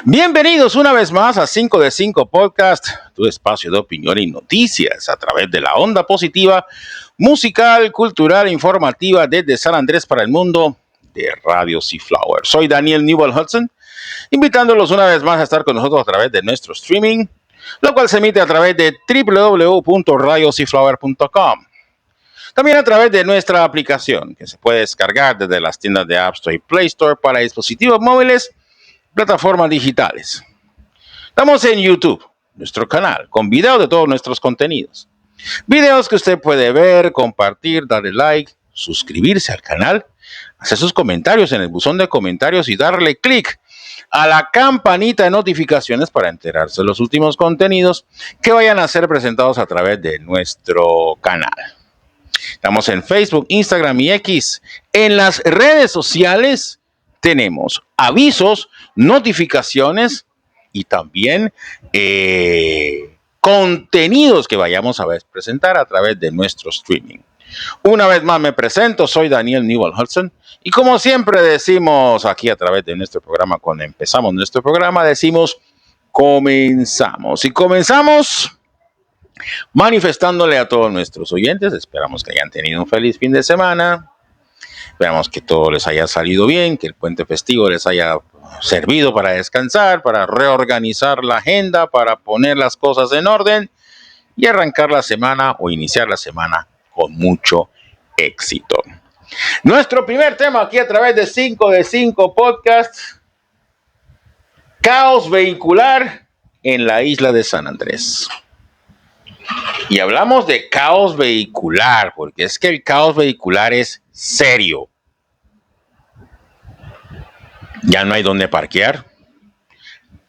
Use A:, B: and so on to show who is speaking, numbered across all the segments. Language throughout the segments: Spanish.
A: Bienvenidos una vez más a 5 de 5 Podcast, tu espacio de opinión y noticias a través de la onda positiva, musical, cultural e informativa desde San Andrés para el mundo de Radio C-Flower. Soy Daniel Newell Hudson, invitándolos una vez más a estar con nosotros a través de nuestro streaming, lo cual se emite a través de www.radiocflower.com. También a través de nuestra aplicación, que se puede descargar desde las tiendas de App Store y Play Store para dispositivos móviles, plataformas digitales. Estamos en YouTube, nuestro canal, con videos de todos nuestros contenidos. Videos que usted puede ver, compartir, darle like, suscribirse al canal, hacer sus comentarios en el buzón de comentarios y darle clic a la campanita de notificaciones para enterarse de los últimos contenidos que vayan a ser presentados a través de nuestro canal. Estamos en Facebook, Instagram y X. En las redes sociales tenemos avisos, notificaciones y también contenidos que vayamos a presentar a través de nuestro streaming. Una vez más me presento, soy Daniel Newell Hudson y como siempre decimos aquí a través de nuestro programa, cuando empezamos nuestro programa decimos comenzamos. Y comenzamos manifestándole a todos nuestros oyentes, esperamos que hayan tenido un feliz fin de semana. Esperamos que todo les haya salido bien, que el puente festivo les haya servido para descansar, para reorganizar la agenda, para poner las cosas en orden y arrancar la semana o iniciar la semana con mucho éxito. Nuestro primer tema aquí a través de 5 de 5 Podcast: caos vehicular en la isla de San Andrés. Y hablamos de caos vehicular porque es que el caos vehicular es serio. Ya no hay dónde parquear.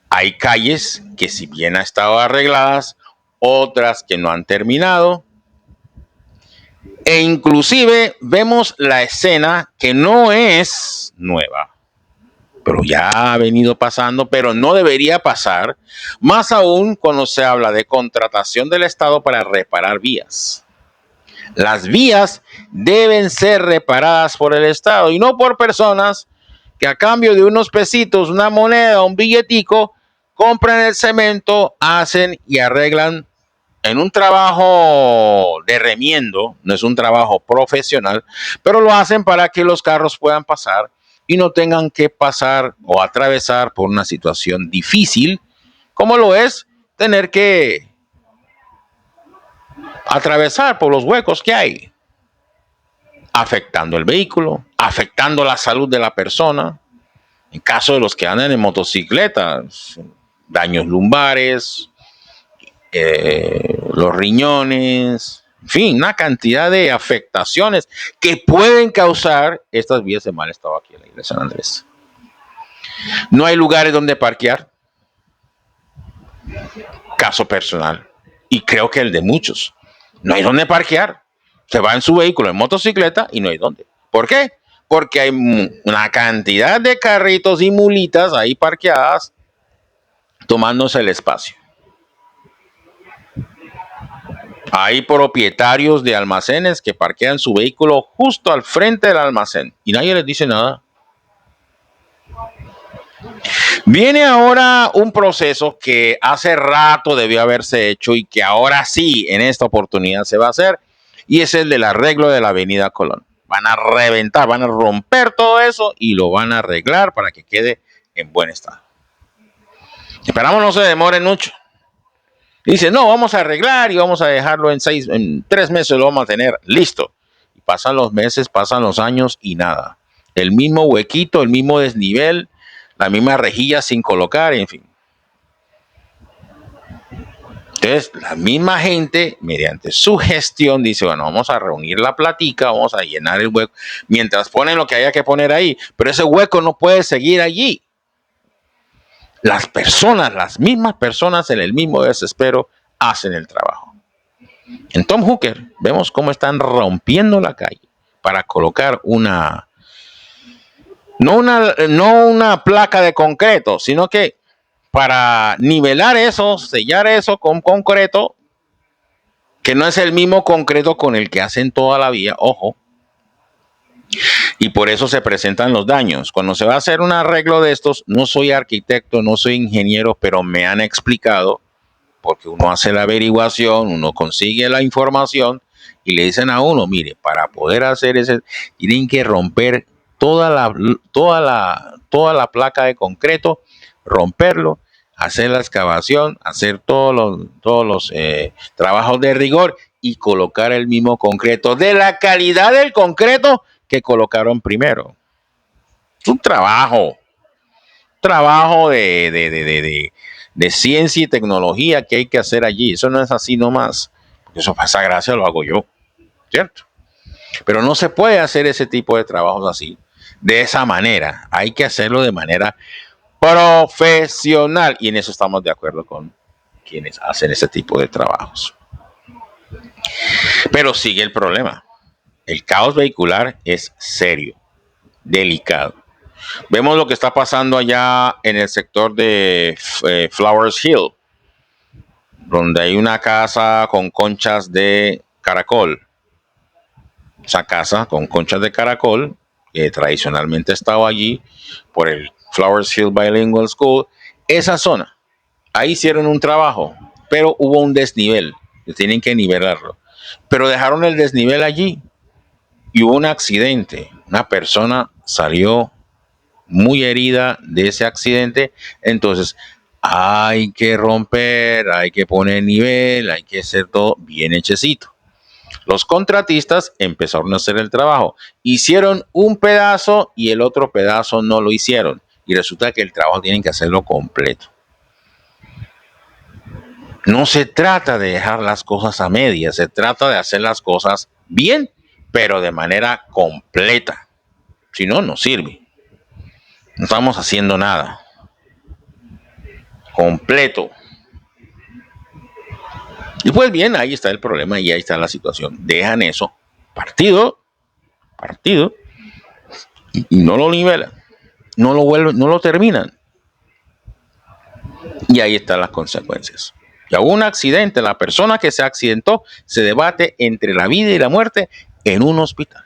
A: Hay calles que si bien han estado arregladas, otras que no han terminado. E inclusive vemos la escena que no es nueva, pero ya ha venido pasando, pero no debería pasar. Más aún cuando se habla de contratación del Estado para reparar vías. Las vías deben ser reparadas por el Estado y no por personas que a cambio de unos pesitos, una moneda, un billetico, compran el cemento, hacen y arreglan en un trabajo de remiendo, no es un trabajo profesional, pero lo hacen para que los carros puedan pasar y no tengan que pasar o atravesar por una situación difícil, como lo es tener que atravesar por los huecos que hay, afectando el vehículo, afectando la salud de la persona. En caso de los que andan en motocicletas, daños lumbares, los riñones, en fin, una cantidad de afectaciones que pueden causar estas vías de mal estado aquí en la isla de San Andrés. No hay lugares donde parquear. Caso personal, y creo que el de muchos. No hay donde parquear. Se va en su vehículo en motocicleta y no hay dónde. ¿Por qué? Porque hay una cantidad de carritos y mulitas ahí parqueadas tomándose el espacio. Hay propietarios de almacenes que parquean su vehículo justo al frente del almacén y nadie les dice nada. Viene ahora un proceso que hace rato debió haberse hecho y que ahora sí, en esta oportunidad se va a hacer, y es el del arreglo de la Avenida Colón. Van a reventar, van a romper todo eso y lo van a arreglar para que quede en buen estado. Esperamos no se demoren mucho. Dice, no, vamos a arreglar y vamos a dejarlo en 3 meses lo vamos a tener listo. Y pasan los meses, pasan los años y nada. El mismo huequito, el mismo desnivel, la misma rejilla sin colocar, en fin. Entonces, la misma gente, mediante su gestión, dice, bueno, vamos a reunir la platica, vamos a llenar el hueco, mientras ponen lo que haya que poner ahí. Pero ese hueco no puede seguir allí. Las personas, las mismas personas en el mismo desespero, hacen el trabajo. En Tom Hooker vemos cómo están rompiendo la calle para colocar no una placa de concreto, sino que para nivelar eso, sellar eso con concreto, que no es el mismo concreto con el que hacen toda la vía, ojo. Y por eso se presentan los daños. Cuando se va a hacer un arreglo de estos, no soy arquitecto, no soy ingeniero, pero me han explicado, porque uno hace la averiguación, uno consigue la información y le dicen a uno, mire, para poder hacer ese, tienen que romper toda la placa de concreto, romperlo, hacer la excavación, hacer todos los trabajos de rigor y colocar el mismo concreto de la calidad del concreto que colocaron primero. Es un trabajo de ciencia y tecnología que hay que hacer allí. Eso no es así nomás. Eso pasa gracia, lo hago yo, ¿cierto? Pero no se puede hacer ese tipo de trabajos así, de esa manera. Hay que hacerlo de manera profesional. Y en eso estamos de acuerdo con quienes hacen ese tipo de trabajos. Pero sigue el problema. El caos vehicular es serio, delicado. Vemos lo que está pasando allá en el sector de Flowers Hill, donde hay una casa con conchas de caracol. Esa casa con conchas de caracol, que tradicionalmente estaba allí por el Flowers Hill Bilingual School, esa zona, ahí hicieron un trabajo, pero hubo un desnivel, que tienen que nivelarlo. Pero dejaron el desnivel allí y hubo un accidente. Una persona salió muy herida de ese accidente. Entonces hay que romper, hay que poner nivel, hay que hacer todo bien hechecito. Los contratistas empezaron a hacer el trabajo, hicieron un pedazo y el otro pedazo no lo hicieron, y resulta que el trabajo tienen que hacerlo completo. No se trata de dejar las cosas a medias, se trata de hacer las cosas bien, pero de manera completa. Si no, no sirve. No estamos haciendo nada. Completo. Y pues bien, ahí está el problema y ahí está la situación. Dejan eso partido, y no lo nivelan. No lo vuelven, no lo terminan. Y ahí están las consecuencias. Ya hubo un accidente, la persona que se accidentó se debate entre la vida y la muerte en un hospital.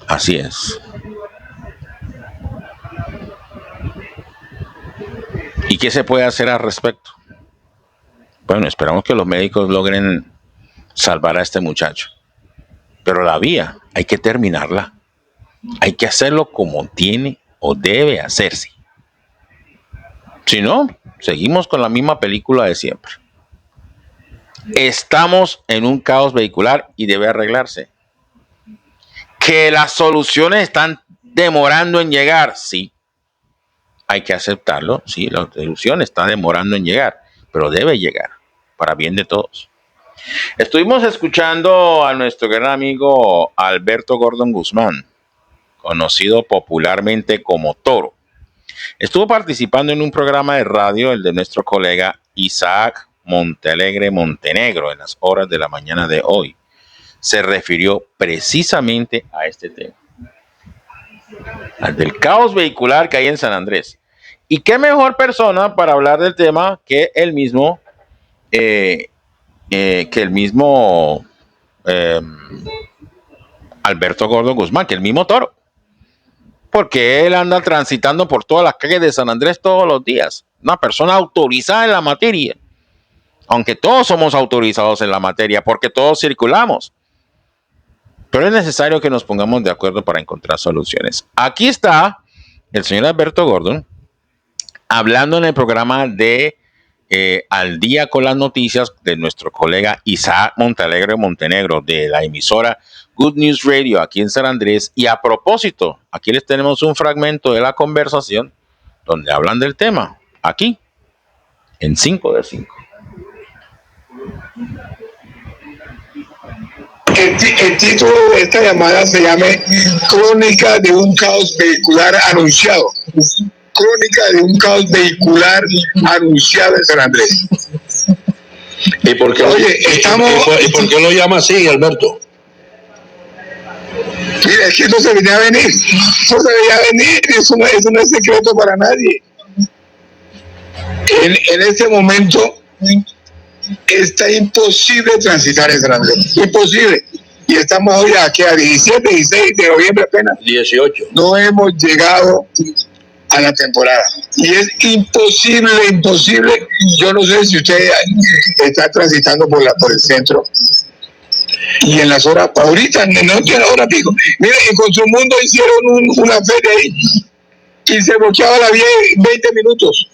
A: Así es. ¿Y qué se puede hacer al respecto? Bueno, esperamos que los médicos logren salvar a este muchacho. Pero la vía hay que terminarla. Hay que hacerlo como tiene o debe hacerse. Si no, seguimos con la misma película de siempre. Estamos en un caos vehicular y debe arreglarse. Que las soluciones están demorando en llegar, sí. Hay que aceptarlo, sí, la solución está demorando en llegar, pero debe llegar para bien de todos. Estuvimos escuchando a nuestro gran amigo Alberto Gordon Guzmán, conocido popularmente como Toro. Estuvo participando en un programa de radio, el de nuestro colega Isaac Montalegre Montenegro, en las horas de la mañana de hoy. Se refirió precisamente a este tema, al del caos vehicular que hay en San Andrés. Y qué mejor persona para hablar del tema que el mismo Alberto Gordon Guzmán, que el mismo Toro. Porque él anda transitando por todas las calles de San Andrés todos los días. Una persona autorizada en la materia. Aunque todos somos autorizados en la materia, porque todos circulamos. Pero es necesario que nos pongamos de acuerdo para encontrar soluciones. Aquí está el señor Alberto Gordon hablando en el programa de Al Día con las Noticias de nuestro colega Isaac Montalegre Montenegro de la emisora Good News Radio aquí en San Andrés. Y a propósito, aquí les tenemos un fragmento de la conversación donde hablan del tema, aquí, en 5 de 5.
B: El título de esta llamada se llama Crónica de un caos vehicular anunciado. Crónica de un caos vehicular anunciado en San Andrés.
C: ¿Y por qué, ¿y por qué lo llama así, Alberto?
B: Mira, es que no se venía a venir. No se veía venir. Eso no es secreto para nadie. En este momento está imposible transitar en San Andrés. Imposible. y estamos hoy aquí a 17, 16 de noviembre apenas.
C: 18.
B: No hemos llegado a la temporada. Y es imposible. Yo no sé si usted está transitando por el centro y en las horas, ahorita no tiene hora pico. Mire, en Construmundo hicieron una feria ahí y se bloqueaba la vía 20 minutos.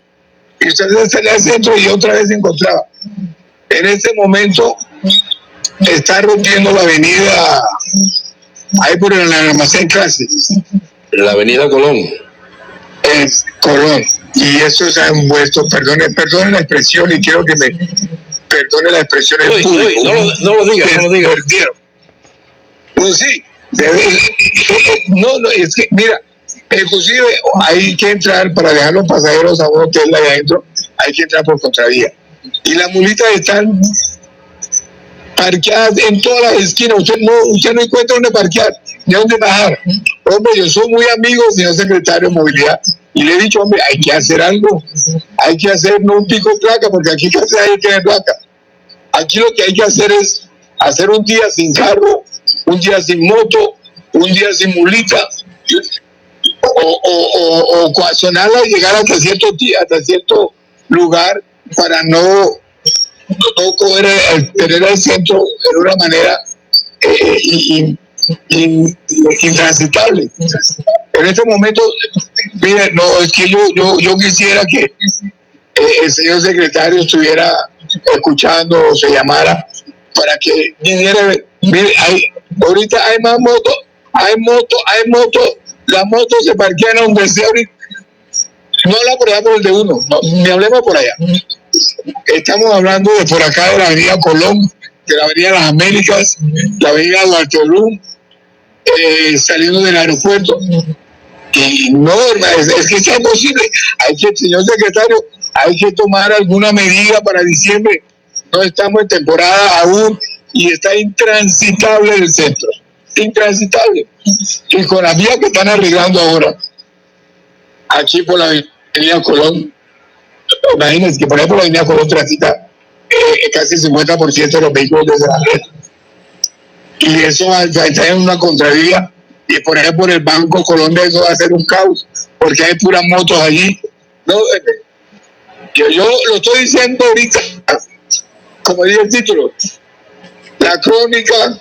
B: Y usted salía al centro y otra vez se encontraba. En este momento está rompiendo la avenida ahí por el almacén Clases.
C: La avenida Colón.
B: Es Colón. Y eso se ha envuelto, perdone la expresión, y quiero que me perdone la expresión en público.
C: No lo diga.
B: Pues sí, no, es que, mira, inclusive hay que entrar para dejar los pasajeros a un hotel ahí adentro, hay que entrar por contravía. Y las mulitas están parqueadas en todas las esquinas, usted no encuentra dónde parquear, ni dónde bajar. Hombre, yo soy muy amigo del señor secretario de Movilidad, y le he dicho, hombre, hay que hacer algo, hay que hacer no un pico de placa, porque aquí casi hay que tener placa. Aquí lo que hay que hacer es hacer un día sin carro, un día sin moto, un día sin mulita, o coaccionarla y llegar hasta cierto lugar para no tener el centro de una manera intransitable. En este momento, mire, no, es que yo quisiera que el señor secretario estuviera escuchando o se llamara para que viniera. Mire, ahorita hay más motos, hay motos, las motos se parquean donde sea ahorita. No habla por allá por el de uno, no, ni hablemos por allá. Estamos hablando de por acá de la avenida Colón, de la avenida Las Américas, la avenida Duarte Olum, saliendo del aeropuerto. Y no, es que es imposible. Señor secretario, hay que tomar alguna medida para diciembre. No estamos en temporada aún y está intransitable el centro. Intransitable. Y con las vías que están arreglando ahora, aquí por la avenida Colón, imagínense que por ejemplo la avenida Colón transita casi el 50% de los vehículos desde la red. Y eso va a estar en una contravía. Y por ejemplo, por el Banco Colombia eso va a ser un caos, porque hay puras motos allí. No, yo lo estoy diciendo ahorita, como dice el título, la crónica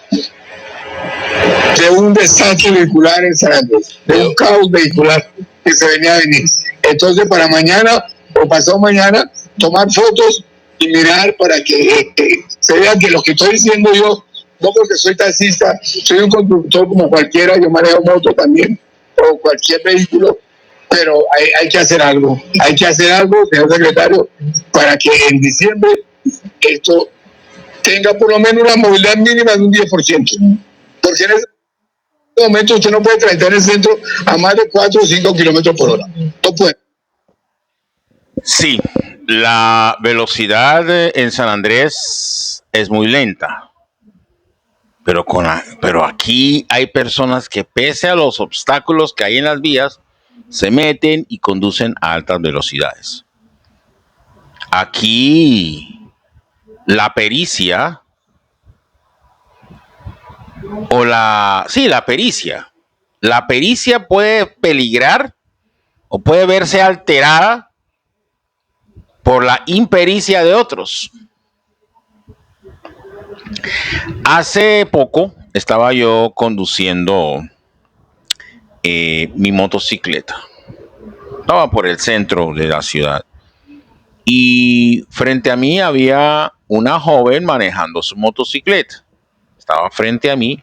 B: de un desastre vehicular en San Andrés, de un caos vehicular que se venía a venir. Entonces, para mañana o pasado mañana, tomar fotos y mirar para que se vea que lo que estoy diciendo yo, no porque soy taxista, soy un conductor como cualquiera, yo manejo moto también, o cualquier vehículo, pero hay que hacer algo, señor secretario, para que en diciembre esto tenga por lo menos una movilidad mínima de un 10%, porque en ese momento usted no puede transitar en el centro a más de 4 o 5 kilómetros por hora, no puede.
A: Sí, la velocidad en San Andrés es muy lenta. Pero aquí hay personas que pese a los obstáculos que hay en las vías, se meten y conducen a altas velocidades. Aquí la pericia la pericia puede peligrar o puede verse alterada por la impericia de otros. Hace poco estaba yo conduciendo mi motocicleta. Estaba por el centro de la ciudad y frente a mí había una joven manejando su motocicleta. Estaba frente a mí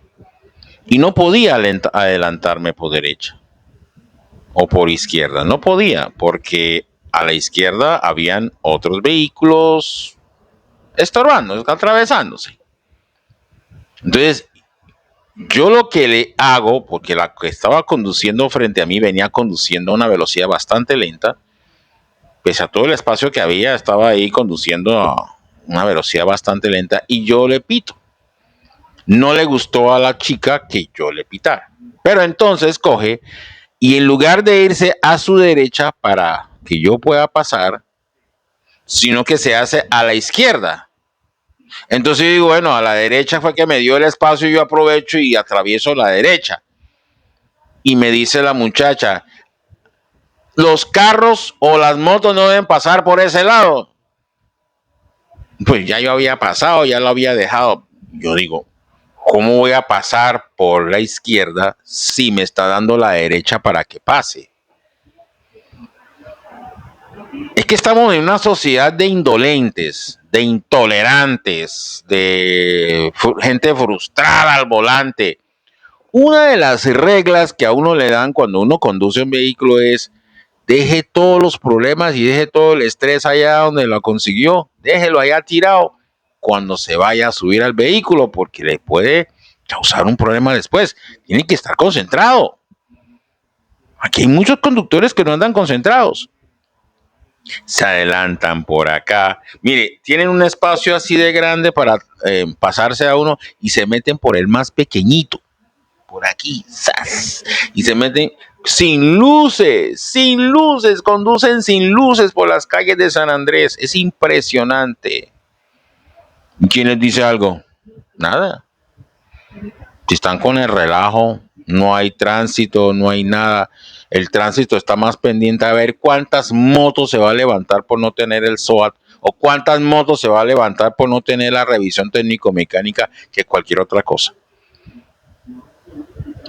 A: y no podía adelantarme por derecha o por izquierda. No podía porque a la izquierda habían otros vehículos estorbando, atravesándose. Entonces, yo lo que le hago, porque la que estaba conduciendo frente a mí venía conduciendo a una velocidad bastante lenta, pese a todo el espacio que había, estaba ahí conduciendo a una velocidad bastante lenta y yo le pito. No le gustó a la chica que yo le pitara. Pero entonces coge y en lugar de irse a su derecha para que yo pueda pasar, sino que se hace a la izquierda. Entonces yo digo, bueno, a la derecha fue que me dio el espacio, yo aprovecho y atravieso la derecha. Y me dice la muchacha, los carros o las motos no deben pasar por ese lado. Pues ya yo había pasado, ya lo había dejado. Yo digo, ¿cómo voy a pasar por la izquierda si me está dando la derecha para que pase? Es que estamos en una sociedad de indolentes, de intolerantes, de gente frustrada al volante. Una de las reglas que a uno le dan cuando uno conduce un vehículo es deje todos los problemas y deje todo el estrés allá donde lo consiguió, déjelo allá tirado cuando se vaya a subir al vehículo porque le puede causar un problema después. Tiene que estar concentrado. Aquí hay muchos conductores que no andan concentrados. Se adelantan por acá. Mire, tienen un espacio así de grande para pasarse a uno y se meten por el más pequeñito. Por aquí, ¡zas! Y se meten sin luces, conducen sin luces por las calles de San Andrés. Es impresionante. ¿Quién les dice algo? Nada. Si están con el relajo, no hay tránsito, no hay nada. El tránsito está más pendiente a ver cuántas motos se va a levantar por no tener el SOAT o cuántas motos se va a levantar por no tener la revisión técnico-mecánica que cualquier otra cosa.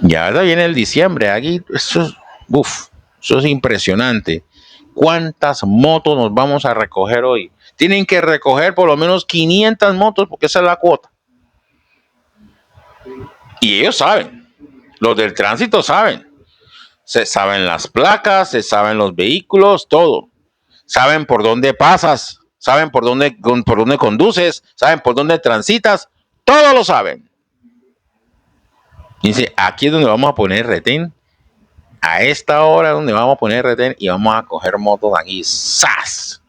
A: Ya viene el diciembre, aquí eso es impresionante. ¿Cuántas motos nos vamos a recoger hoy? Tienen que recoger por lo menos 500 motos porque esa es la cuota. Y ellos saben, los del tránsito saben. Se saben las placas, se saben los vehículos, todo. Saben por dónde pasas, saben por dónde conduces, saben por dónde transitas, todo lo saben. Dice, aquí es donde vamos a poner retén. A esta hora es donde vamos a poner retén y vamos a coger motos aquí. ¡Sas!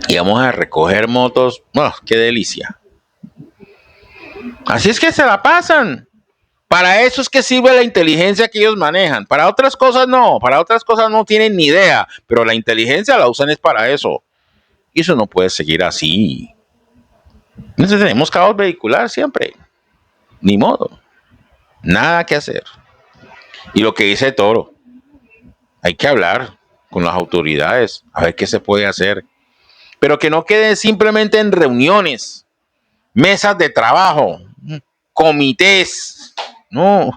A: Y vamos a recoger motos. ¡Oh, qué delicia! Así es que se la pasan. Para eso es que sirve la inteligencia que ellos manejan. Para otras cosas no. Para otras cosas no tienen ni idea. Pero la inteligencia la usan es para eso. Y eso no puede seguir así. Entonces tenemos caos vehicular siempre. Ni modo. Nada que hacer. Y lo que dice Toro. Hay que hablar con las autoridades. A ver qué se puede hacer. Pero que no quede simplemente en reuniones. Mesas de trabajo. Comités. No,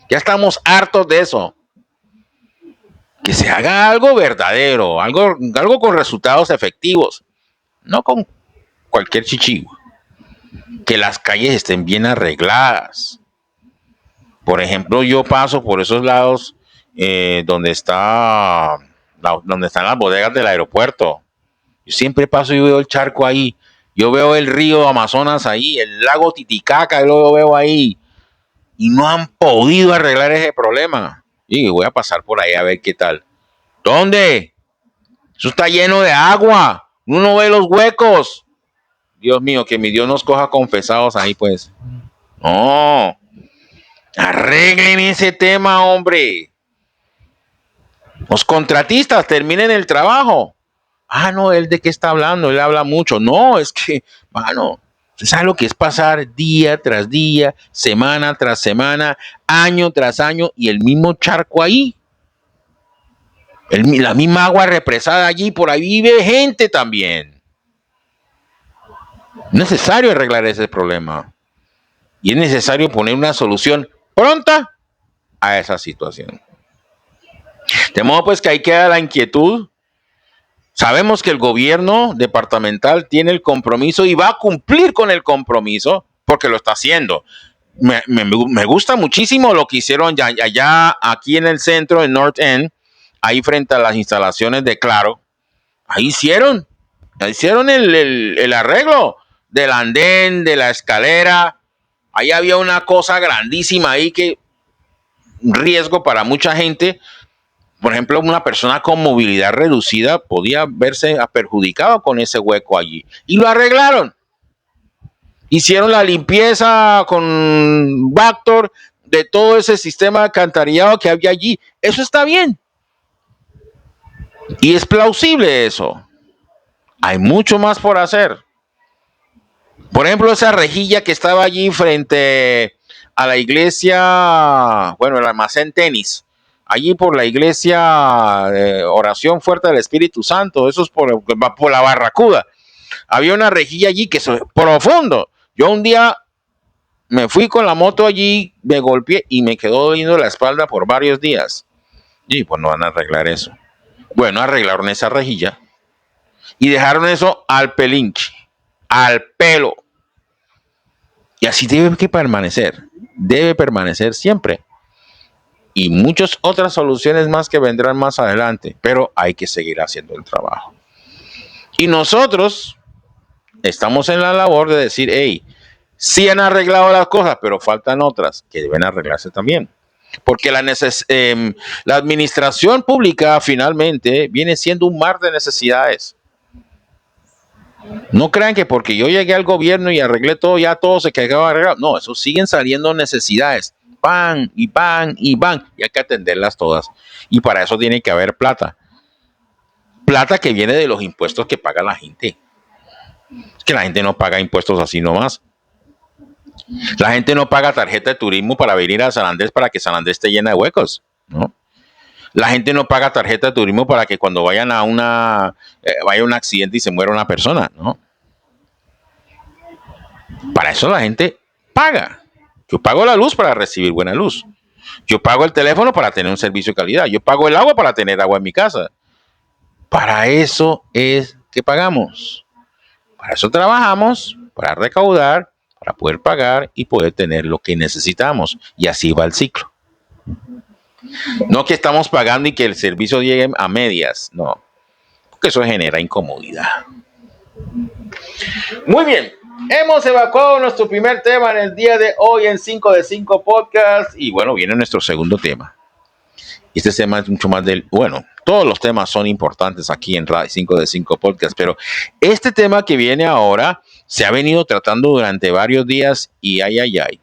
A: ya estamos hartos de eso. Que se haga algo verdadero, algo con resultados efectivos, no con cualquier chichigua. Que las calles estén bien arregladas. Por ejemplo, yo paso por esos lados donde están las bodegas del aeropuerto. Yo siempre paso y veo el charco ahí. Yo veo el río Amazonas ahí, el lago Titicaca, yo lo veo ahí. Y no han podido arreglar ese problema. Y voy a pasar por ahí a ver qué tal. ¿Dónde? Eso está lleno de agua. Uno ve los huecos. Dios mío, que mi Dios nos coja confesados ahí, pues. No. Arreglen ese tema, hombre. Los contratistas terminen el trabajo. Ah, no, ¿él de qué está hablando? Él habla mucho. No, es que, mano, ¿usted sabe lo que es pasar día tras día, semana tras semana, año tras año y el mismo charco ahí? La misma agua represada allí, por ahí vive gente también. Es necesario arreglar ese problema. Y es necesario poner una solución pronta a esa situación. De modo pues que ahí queda la inquietud. Sabemos que el gobierno departamental tiene el compromiso y va a cumplir con el compromiso porque lo está haciendo. Me gusta muchísimo lo que hicieron allá aquí en el centro, en North End, ahí frente a las instalaciones de Claro. Ahí hicieron el arreglo del andén, de la escalera. Ahí había una cosa grandísima ahí que un riesgo para mucha gente. Por ejemplo, una persona con movilidad reducida podía verse perjudicado con ese hueco allí. Y lo arreglaron. Hicieron la limpieza con Bactor de todo ese sistema de alcantarillado que había allí. Eso está bien. Y es plausible eso. Hay mucho más por hacer. Por ejemplo, esa rejilla que estaba allí frente a la iglesia, bueno, el almacén tenis, allí por la iglesia Oración Fuerte del Espíritu Santo, eso es por la Barracuda. Había una rejilla allí que es profundo. Yo un día me fui con la moto allí, me golpeé y me quedó doliendo la espalda por varios días. Y pues no van a arreglar eso. Bueno, arreglaron esa rejilla y dejaron eso al pelinche, al pelo. Y así debe permanecer siempre. Y muchas otras soluciones más que vendrán más adelante, pero hay que seguir haciendo el trabajo. Y nosotros estamos en la labor de decir, hey, sí han arreglado las cosas, pero faltan otras que deben arreglarse también. Porque la administración pública finalmente viene siendo un mar de necesidades. No crean que porque yo llegué al gobierno y arreglé todo, ya todo se quedó arreglado. No, eso siguen saliendo necesidades. Pan y pan y pan. Y hay que atenderlas todas. Y para eso tiene que haber plata. Plata que viene de los impuestos que paga la gente. Es que la gente no paga impuestos así nomás. La gente no paga tarjeta de turismo para venir a San Andrés para que San Andrés esté llena de huecos, ¿no? La gente no paga tarjeta de turismo para que cuando vayan a vaya un accidente y se muera una persona, ¿no? Para eso la gente paga. Yo pago la luz para recibir buena luz. Yo pago el teléfono para tener un servicio de calidad. Yo pago el agua para tener agua en mi casa. Para eso es que pagamos. Para eso trabajamos, para recaudar, para poder pagar y poder tener lo que necesitamos. Y así va el ciclo. No que estamos pagando y que el servicio llegue a medias, no. Porque eso genera incomodidad. Muy bien. Hemos evacuado nuestro primer tema en el día de hoy en 5 de 5 Podcast. Y bueno, viene nuestro segundo tema. Este tema es mucho más bueno, todos los temas son importantes aquí en 5 de 5 Podcast, pero este tema que viene ahora se ha venido tratando durante varios días y ay.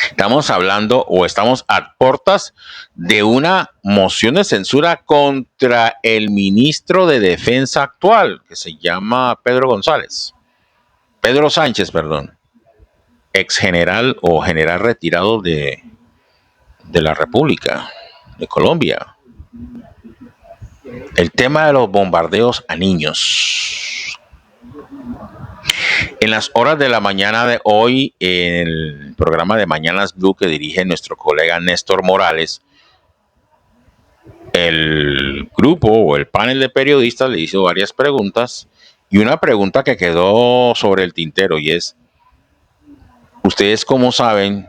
A: Estamos hablando o estamos a puertas de una moción de censura contra el ministro de Defensa actual, que se llama Pedro Sánchez, ex general o general retirado de la República de Colombia. El tema de los bombardeos a niños. En las horas de la mañana de hoy, en el programa de Mañanas Blue que dirige nuestro colega Néstor Morales, el grupo o el panel de periodistas le hizo varias preguntas y una pregunta que quedó sobre el tintero y es, ¿ustedes cómo saben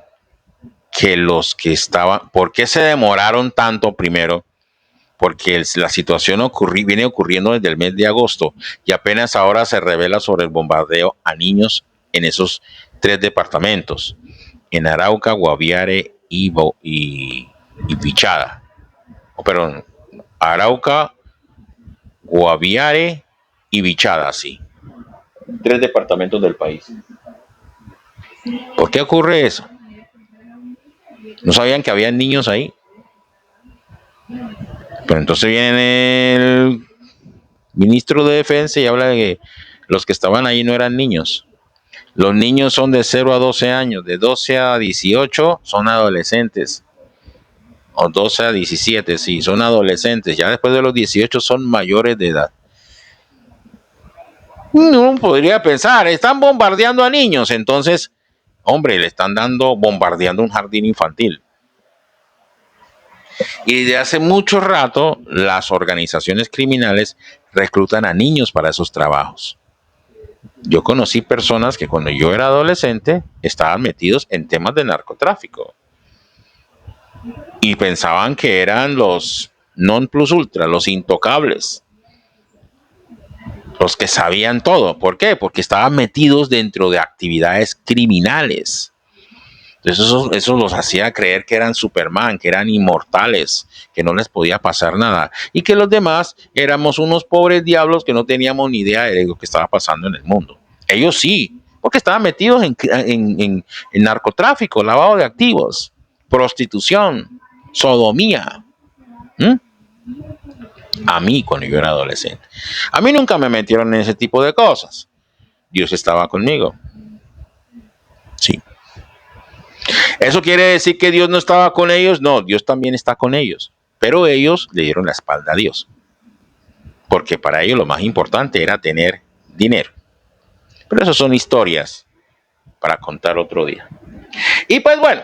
A: que los que estaban, por qué se demoraron tanto primero? Porque la situación viene ocurriendo desde el mes de agosto y apenas ahora se revela sobre el bombardeo a niños en esos 3 departamentos, en Arauca, Guaviare y Bichada. Perdón, Arauca, Guaviare y Bichada, sí. 3 departamentos del país. ¿Por qué ocurre eso? ¿No sabían que había niños ahí? Pero entonces viene el ministro de Defensa y habla de que los que estaban ahí no eran niños. Los niños son de 0 a 12 años, de 12 a 18 son adolescentes. O 12 a 17, sí, son adolescentes. Ya después de los 18 son mayores de edad. No podría pensar, están bombardeando a niños. Entonces, hombre, le están bombardeando un jardín infantil. Y desde hace mucho rato, las organizaciones criminales reclutan a niños para esos trabajos. Yo conocí personas que cuando yo era adolescente estaban metidos en temas de narcotráfico. Y pensaban que eran los non plus ultra, los intocables. Los que sabían todo. ¿Por qué? Porque estaban metidos dentro de actividades criminales. Entonces eso los hacía creer que eran Superman, que eran inmortales, que no les podía pasar nada. Y que los demás éramos unos pobres diablos que no teníamos ni idea de lo que estaba pasando en el mundo. Ellos sí, porque estaban metidos en narcotráfico, lavado de activos, prostitución, sodomía. A mí, cuando yo era adolescente. A mí nunca me metieron en ese tipo de cosas. Dios estaba conmigo. Sí. ¿Eso quiere decir que Dios no estaba con ellos? No, Dios también está con ellos. Pero ellos le dieron la espalda a Dios. Porque para ellos lo más importante era tener dinero. Pero eso son historias para contar otro día. Y pues bueno,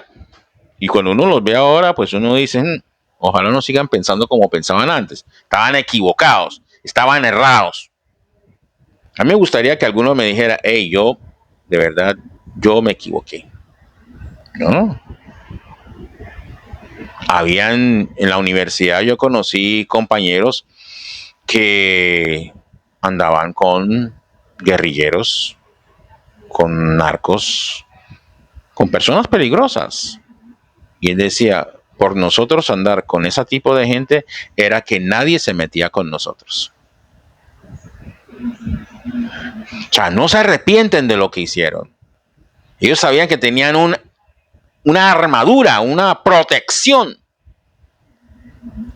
A: y cuando uno los ve ahora, pues uno dice, ojalá no sigan pensando como pensaban antes. Estaban equivocados, estaban errados. A mí me gustaría que alguno me dijera, hey, yo, de verdad, yo me equivoqué. No. En la universidad yo conocí compañeros que andaban con guerrilleros, con narcos, con personas peligrosas. Y él decía, por nosotros andar con ese tipo de gente, era que nadie se metía con nosotros. O sea, no se arrepienten de lo que hicieron. Ellos sabían que tenían una armadura, una protección.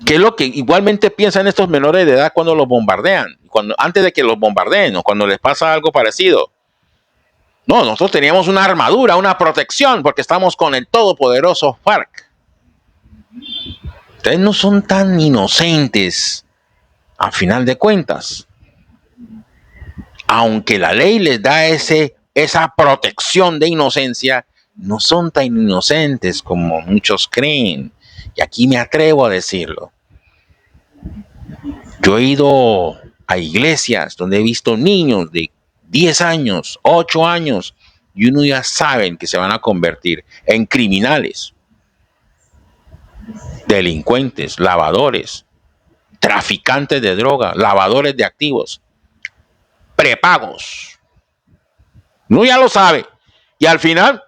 A: Que es lo que igualmente piensan estos menores de edad cuando los bombardean. Antes de que los bombardeen o cuando les pasa algo parecido. No, nosotros teníamos una armadura, una protección, porque estamos con el todopoderoso FARC. Ustedes no son tan inocentes, a final de cuentas. Aunque la ley les da esa protección de inocencia, no son tan inocentes como muchos creen. Y aquí me atrevo a decirlo. Yo he ido a iglesias donde he visto niños de 10 años, 8 años, y uno ya saben que se van a convertir en criminales, delincuentes, lavadores, traficantes de droga, lavadores de activos, prepagos. Uno ya lo sabe. Y al final,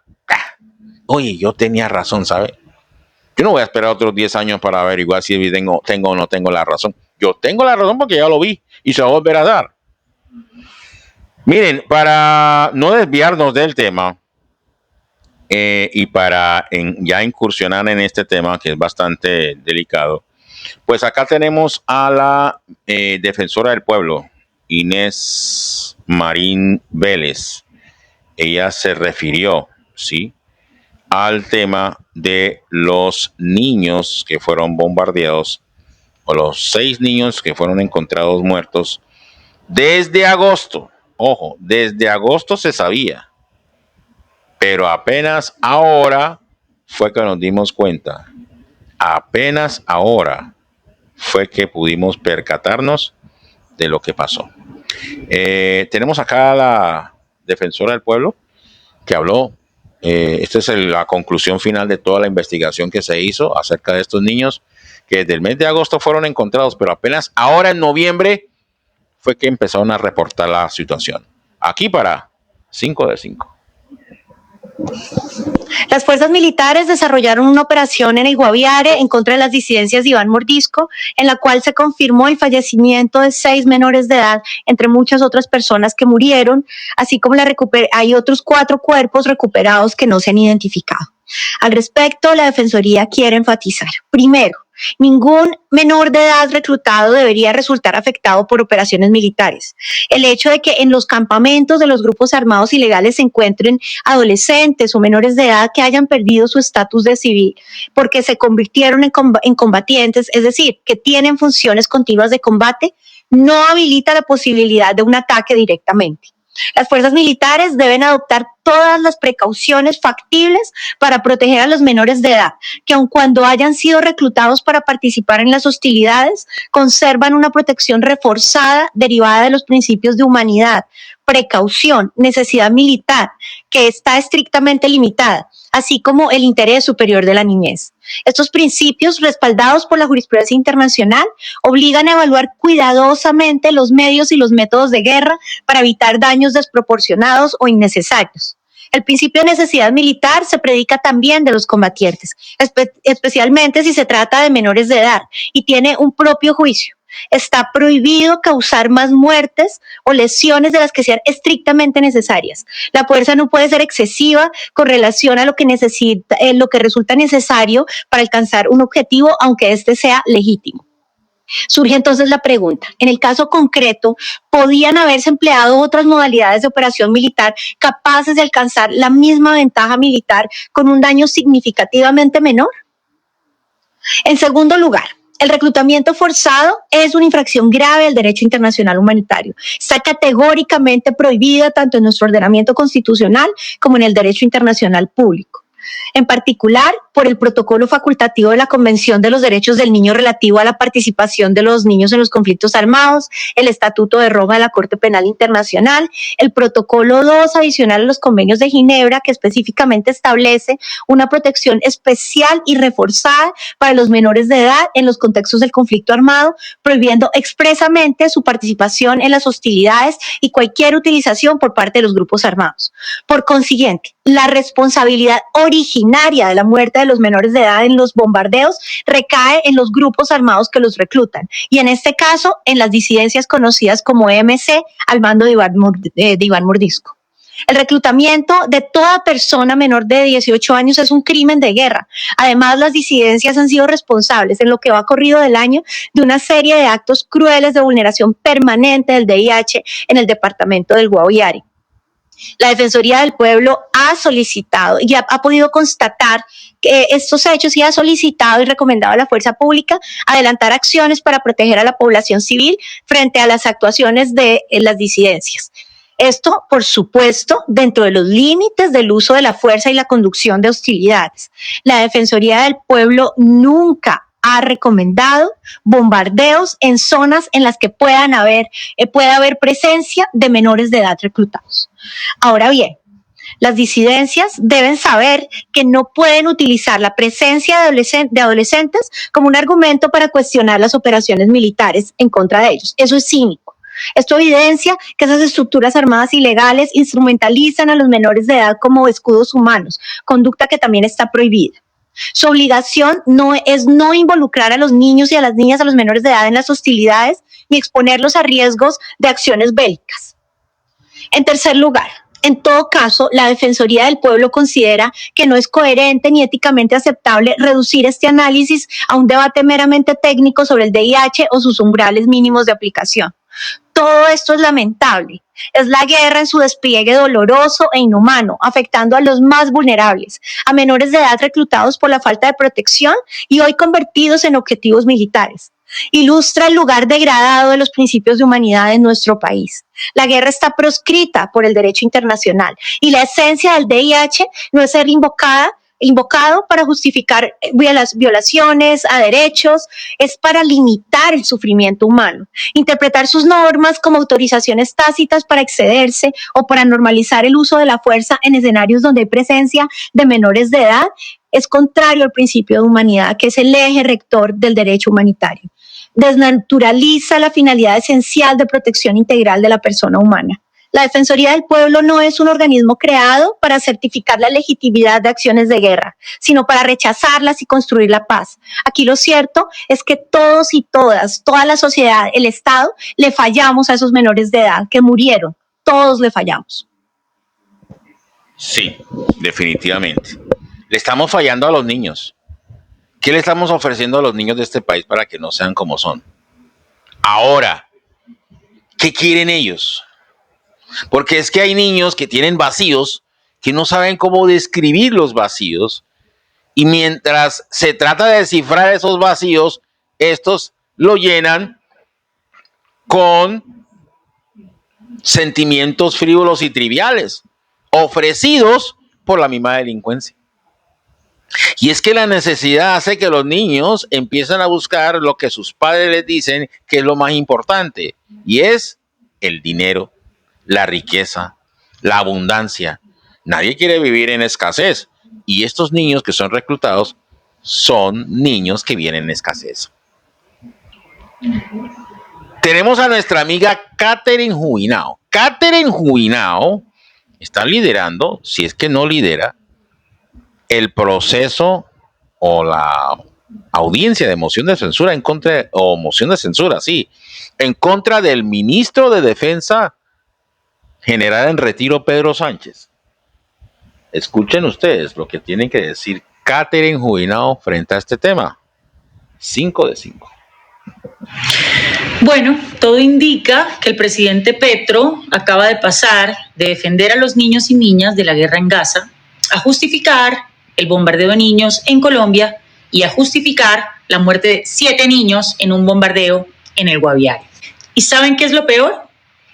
A: oye, yo tenía razón, ¿sabe? Yo no voy a esperar otros 10 años para averiguar si tengo o no tengo la razón. Yo tengo la razón porque ya lo vi y se va a volver a dar. Miren, para no desviarnos del tema y para ya incursionar en este tema que es bastante delicado, pues acá tenemos a la defensora del pueblo, Inés Marín Vélez. Ella se refirió, ¿sí?, al tema de los niños que fueron bombardeados, o los 6 niños que fueron encontrados muertos desde agosto. Ojo, desde agosto se sabía, pero apenas ahora fue que nos dimos cuenta. Apenas ahora fue que pudimos percatarnos de lo que pasó. Tenemos acá a la defensora del pueblo que habló. Esta es la conclusión final de toda la investigación que se hizo acerca de estos niños que desde el mes de agosto fueron encontrados, pero apenas ahora en noviembre fue que empezaron a reportar la situación. Aquí para 5 de 5.
D: Las fuerzas militares desarrollaron una operación en el Guaviare en contra de las disidencias de Iván Mordisco, en la cual se confirmó el fallecimiento de 6 menores de edad, entre muchas otras personas que murieron, así como hay otros 4 cuerpos recuperados que no se han identificado. Al respecto, la Defensoría quiere enfatizar, primero, ningún menor de edad reclutado debería resultar afectado por operaciones militares. El hecho de que en los campamentos de los grupos armados ilegales se encuentren adolescentes o menores de edad que hayan perdido su estatus de civil porque se convirtieron en combatientes, es decir, que tienen funciones continuas de combate, no habilita la posibilidad de un ataque directamente. Las fuerzas militares deben adoptar todas las precauciones factibles para proteger a los menores de edad, que aun cuando hayan sido reclutados para participar en las hostilidades, conservan una protección reforzada derivada de los principios de humanidad, precaución, necesidad militar, que está estrictamente limitada, así como el interés superior de la niñez. Estos principios, respaldados por la jurisprudencia internacional, obligan a evaluar cuidadosamente los medios y los métodos de guerra para evitar daños desproporcionados o innecesarios. El principio de necesidad militar se predica también de los combatientes, especialmente si se trata de menores de edad y tiene un propio juicio. Está prohibido causar más muertes o lesiones de las que sean estrictamente necesarias. La fuerza no puede ser excesiva con relación a lo que resulta necesario para alcanzar un objetivo, aunque este sea legítimo. Surge entonces la pregunta, en el caso concreto, ¿podían haberse empleado otras modalidades de operación militar capaces de alcanzar la misma ventaja militar con un daño significativamente menor? En segundo lugar, el reclutamiento forzado es una infracción grave del derecho internacional humanitario. Está categóricamente prohibida tanto en nuestro ordenamiento constitucional como en el derecho internacional público. En particular, por el protocolo facultativo de la Convención de los Derechos del Niño relativo a la participación de los niños en los conflictos armados, el Estatuto de Roma de la Corte Penal Internacional, el protocolo 2 adicional a los convenios de Ginebra, que específicamente establece una protección especial y reforzada para los menores de edad en los contextos del conflicto armado, prohibiendo expresamente su participación en las hostilidades y cualquier utilización por parte de los grupos armados. Por consiguiente, la responsabilidad originaria de la muerte de los menores de edad en los bombardeos recae en los grupos armados que los reclutan y en este caso en las disidencias conocidas como EMC al mando de Iván Mordisco. El reclutamiento de toda persona menor de 18 años es un crimen de guerra. Además, las disidencias han sido responsables en lo que va corrido del año de una serie de actos crueles de vulneración permanente del DIH en el departamento del Guaviare. La Defensoría del Pueblo ha solicitado y ha podido constatar que estos hechos y ha solicitado y recomendado a la fuerza pública adelantar acciones para proteger a la población civil frente a las actuaciones de las disidencias. Esto, por supuesto, dentro de los límites del uso de la fuerza y la conducción de hostilidades. La Defensoría del Pueblo nunca ha recomendado bombardeos en zonas en las que pueda haber presencia de menores de edad reclutados. Ahora bien, las disidencias deben saber que no pueden utilizar la presencia de adolescentes como un argumento para cuestionar las operaciones militares en contra de ellos. Eso es cínico. Esto evidencia que esas estructuras armadas ilegales instrumentalizan a los menores de edad como escudos humanos, conducta que también está prohibida. Su obligación es no involucrar a los niños y a las niñas, a los menores de edad en las hostilidades ni exponerlos a riesgos de acciones bélicas. En tercer lugar, en todo caso, la Defensoría del Pueblo considera que no es coherente ni éticamente aceptable reducir este análisis a un debate meramente técnico sobre el DIH o sus umbrales mínimos de aplicación. Todo esto es lamentable. Es la guerra en su despliegue doloroso e inhumano, afectando a los más vulnerables, a menores de edad reclutados por la falta de protección y hoy convertidos en objetivos militares. Ilustra el lugar degradado de los principios de humanidad en nuestro país. La guerra está proscrita por el derecho internacional y la esencia del DIH no es ser invocado para justificar violaciones a derechos, es para limitar el sufrimiento humano. Interpretar sus normas como autorizaciones tácitas para excederse o para normalizar el uso de la fuerza en escenarios donde hay presencia de menores de edad es contrario al principio de humanidad, que es el eje rector del derecho humanitario. Desnaturaliza la finalidad esencial de protección integral de la persona humana. La Defensoría del Pueblo no es un organismo creado para certificar la legitimidad de acciones de guerra, sino para rechazarlas y construir la paz. Aquí lo cierto es que todos y todas, toda la sociedad, el Estado, le fallamos a esos menores de edad que murieron. Todos le fallamos.
A: Sí, definitivamente. Le estamos fallando a los niños. ¿Qué le estamos ofreciendo a los niños de este país para que no sean como son? Ahora, ¿qué quieren ellos? Porque es que hay niños que tienen vacíos, que no saben cómo describir los vacíos, y mientras se trata de descifrar esos vacíos, estos lo llenan con sentimientos frívolos y triviales, ofrecidos por la misma delincuencia. Y es que la necesidad hace que los niños empiecen a buscar lo que sus padres les dicen que es lo más importante, y es el dinero, la riqueza, la abundancia. Nadie quiere vivir en escasez, y estos niños que son reclutados son niños que vienen en escasez. Tenemos a nuestra amiga Catherine Juinao. Catherine Juinao está liderando, si es que no lidera, el proceso o la audiencia de moción de censura en contra del ministro de Defensa General en retiro, Pedro Sánchez. Escuchen ustedes lo que tienen que decir Catherine Juinao frente a este tema. 5 de 5.
E: Bueno, todo indica que el presidente Petro acaba de pasar de defender a los niños y niñas de la guerra en Gaza a justificar el bombardeo de niños en Colombia y a justificar la muerte de 7 niños en un bombardeo en el Guaviare. ¿Y saben qué es lo peor?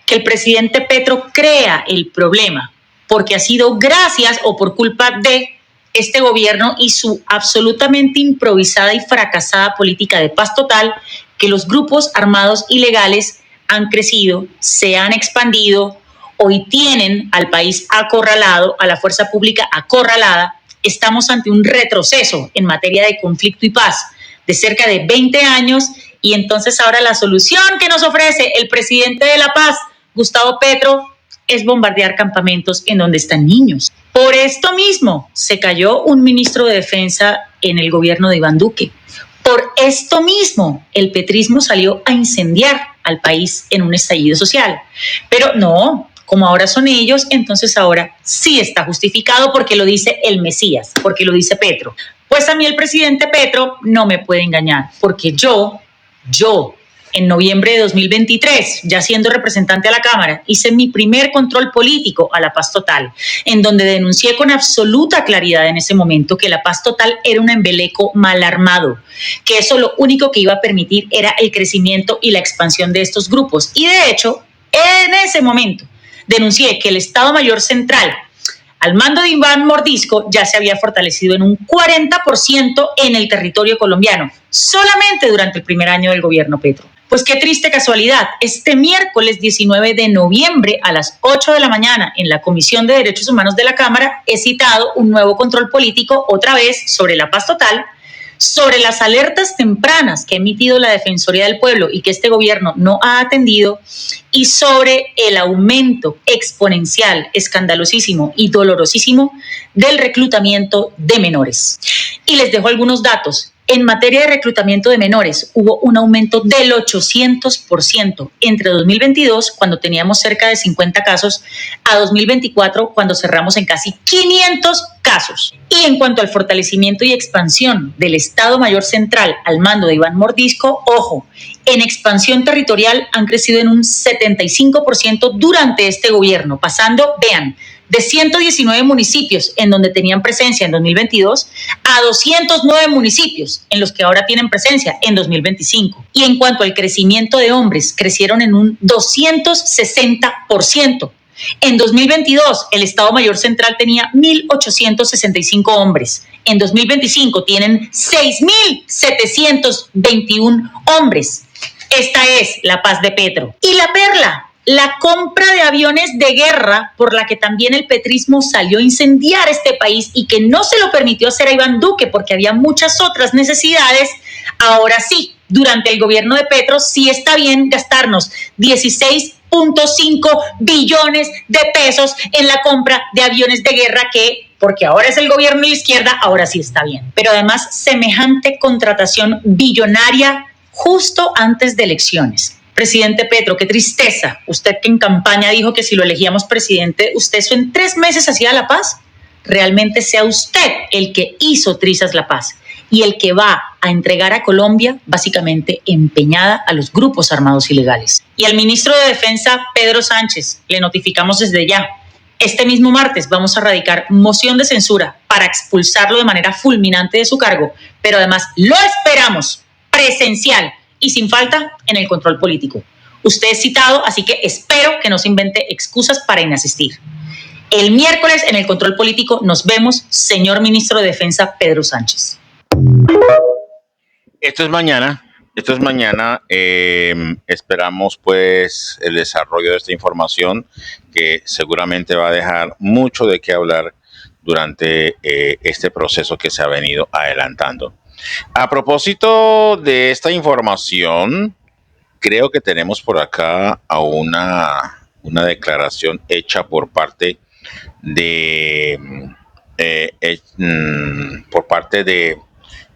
E: Que el presidente Petro crea el problema porque ha sido gracias o por culpa de este gobierno y su absolutamente improvisada y fracasada política de paz total que los grupos armados ilegales han crecido, se han expandido, hoy tienen al país acorralado, a la fuerza pública acorralada. Estamos ante un retroceso en materia de conflicto y paz de cerca de 20 años y entonces ahora la solución que nos ofrece el presidente de La Paz, Gustavo Petro, es bombardear campamentos en donde están niños. Por esto mismo se cayó un ministro de Defensa en el gobierno de Iván Duque. Por esto mismo el petrismo salió a incendiar al país en un estallido social. Pero no, como ahora son ellos, entonces ahora sí está justificado porque lo dice el Mesías, porque lo dice Petro. Pues a mí el presidente Petro no me puede engañar, porque yo, en noviembre de 2023, ya siendo representante a la Cámara, hice mi primer control político a la paz total, en donde denuncié con absoluta claridad en ese momento que la paz total era un embeleco mal armado, que eso lo único que iba a permitir era el crecimiento y la expansión de estos grupos. Y de hecho, en ese momento, denuncié que el Estado Mayor Central, al mando de Iván Mordisco, ya se había fortalecido en un 40% en el territorio colombiano, solamente durante el primer año del gobierno Petro. Pues qué triste casualidad, este miércoles 19 de noviembre a las 8 de la mañana en la Comisión de Derechos Humanos de la Cámara he citado un nuevo control político, otra vez sobre la paz total, sobre las alertas tempranas que ha emitido la Defensoría del Pueblo y que este gobierno no ha atendido, y sobre el aumento exponencial, escandalosísimo y dolorosísimo del reclutamiento de menores. Y les dejo algunos datos. En materia de reclutamiento de menores, hubo un aumento del 800% entre 2022, cuando teníamos cerca de 50 casos, a 2024, cuando cerramos en casi 500 casos. Y en cuanto al fortalecimiento y expansión del Estado Mayor Central al mando de Iván Mordisco, ojo, en expansión territorial han crecido en un 75% durante este gobierno, pasando, vean, de 119 municipios en donde tenían presencia en 2022 a 209 municipios en los que ahora tienen presencia en 2025. Y en cuanto al crecimiento de hombres, crecieron en un 260%. En 2022, el Estado Mayor Central tenía 1.865 hombres. En 2025 tienen 6.721 hombres. Esta es la paz de Petro. Y la perla, la compra de aviones de guerra por la que también el petrismo salió a incendiar este país y que no se lo permitió hacer a Iván Duque porque había muchas otras necesidades. Ahora sí, durante el gobierno de Petro sí está bien gastarnos 16.5 billones de pesos en la compra de aviones de guerra que, porque ahora es el gobierno de la izquierda, ahora sí está bien. Pero además, semejante contratación billonaria justo antes de elecciones. Presidente Petro, qué tristeza. Usted que en campaña dijo que si lo elegíamos presidente, usted eso en 3 meses hacía la paz. Realmente sea usted el que hizo trizas la paz y el que va a entregar a Colombia básicamente empeñada a los grupos armados ilegales. Y al ministro de Defensa, Pedro Sánchez, le notificamos desde ya. Este mismo martes vamos a radicar moción de censura para expulsarlo de manera fulminante de su cargo, pero además lo esperamos presencial y sin falta en el control político. Usted es citado, así que espero que no se invente excusas para inasistir. El miércoles en el control político nos vemos, señor ministro de Defensa Pedro Sánchez.
A: Esto es mañana. Esperamos pues el desarrollo de esta información que seguramente va a dejar mucho de qué hablar durante este proceso que se ha venido adelantando. A propósito de esta información, creo que tenemos por acá a una declaración hecha por parte de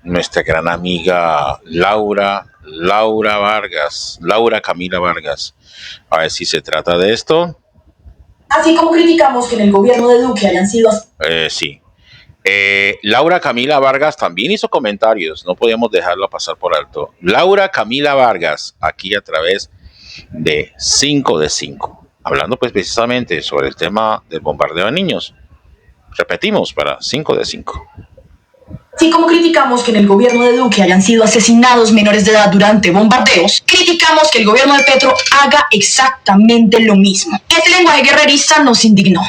A: nuestra gran amiga Laura Camila Vargas. A ver si se trata de esto.
F: Así como criticamos que en el gobierno de Duque hayan sido...
A: Sí. Laura Camila Vargas también hizo comentarios, no podíamos dejarlo pasar por alto. Laura Camila Vargas, aquí a través de 5 de 5, hablando pues precisamente sobre el tema del bombardeo de niños. Repetimos para 5 de 5.
F: Así como criticamos que en el gobierno de Duque hayan sido asesinados menores de edad durante bombardeos, criticamos que el gobierno de Petro haga exactamente lo mismo. Este lenguaje guerrerista nos indignó.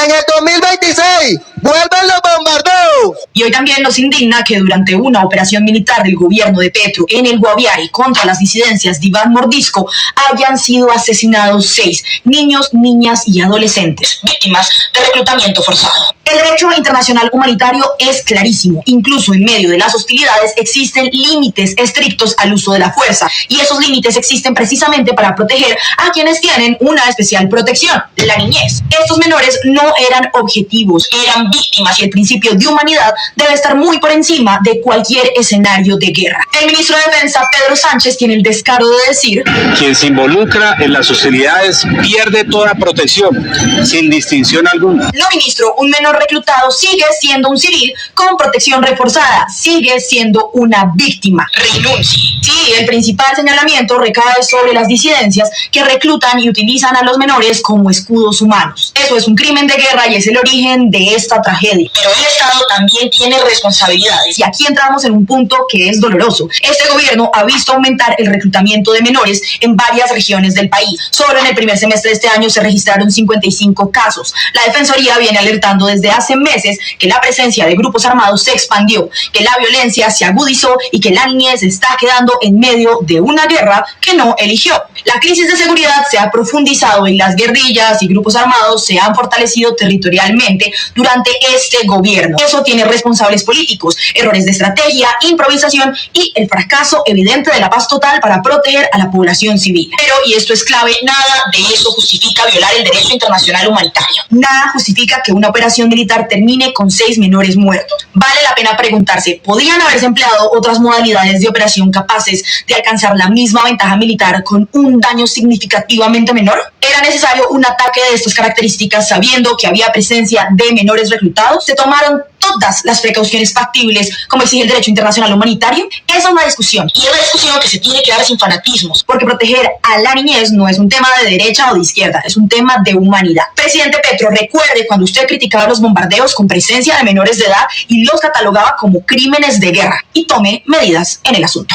G: En el 2026 vuelven los bombardeos.
F: Y hoy también nos indigna que durante una operación militar del gobierno de Petro en el Guaviare contra las disidencias de Iván Mordisco hayan sido asesinados 6 niños, niñas y adolescentes, víctimas de reclutamiento forzado. El derecho internacional humanitario es clarísimo. Incluso en medio de las hostilidades existen límites estrictos al uso de la fuerza. Y esos límites existen precisamente para proteger a quienes tienen una especial protección, la niñez. Estos menores no eran objetivos, eran víctimas y el principio de humanidad debe estar muy por encima de cualquier escenario de guerra. El ministro de Defensa, Pedro Sánchez, tiene el descaro de decir:
H: quien se involucra en las hostilidades pierde toda protección, sin distinción alguna.
F: No, ministro, un menor reclutado sigue siendo un civil con protección reforzada, sigue siendo una víctima. Renuncie. Sí, el principal señalamiento recae sobre las disidencias que reclutan y utilizan a los menores como escudos humanos. Eso es un crimen de guerra y es el origen de esta tragedia. Pero el Estado también tiene responsabilidades. Y aquí entramos en un punto que es doloroso. Este gobierno ha visto aumentar el reclutamiento de menores en varias regiones del país. Solo en el primer semestre de este año se registraron 55 casos. La Defensoría viene alertando desde hace meses que la presencia de grupos armados se expandió, que la violencia se agudizó y que la niñez está quedando en medio de una guerra que no eligió. La crisis de seguridad se ha profundizado y las guerrillas y grupos armados se han fortalecido territorialmente durante este gobierno. Eso tiene responsables políticos, errores de estrategia, improvisación y el fracaso evidente de la paz total para proteger a la población civil. Pero, y esto es clave, nada de eso justifica violar el derecho internacional humanitario. Nada justifica que una operación militar termine con 6 menores muertos. Vale la pena preguntarse, ¿podrían haberse empleado otras modalidades de operación capaces de alcanzar la misma ventaja militar con un daño significativamente menor? ¿Era necesario un ataque de estas características sabiendo que había presencia de menores reclutados? ¿Se tomaron todas las precauciones factibles como exige el derecho internacional humanitario? Esa es una discusión, y es una discusión que se tiene que dar sin fanatismos, porque proteger a la niñez no es un tema de derecha o de izquierda, es un tema de humanidad. Presidente Petro, recuerde cuando usted criticaba los bombardeos con presencia de menores de edad y los catalogaba como crímenes de guerra, y tome medidas en el asunto.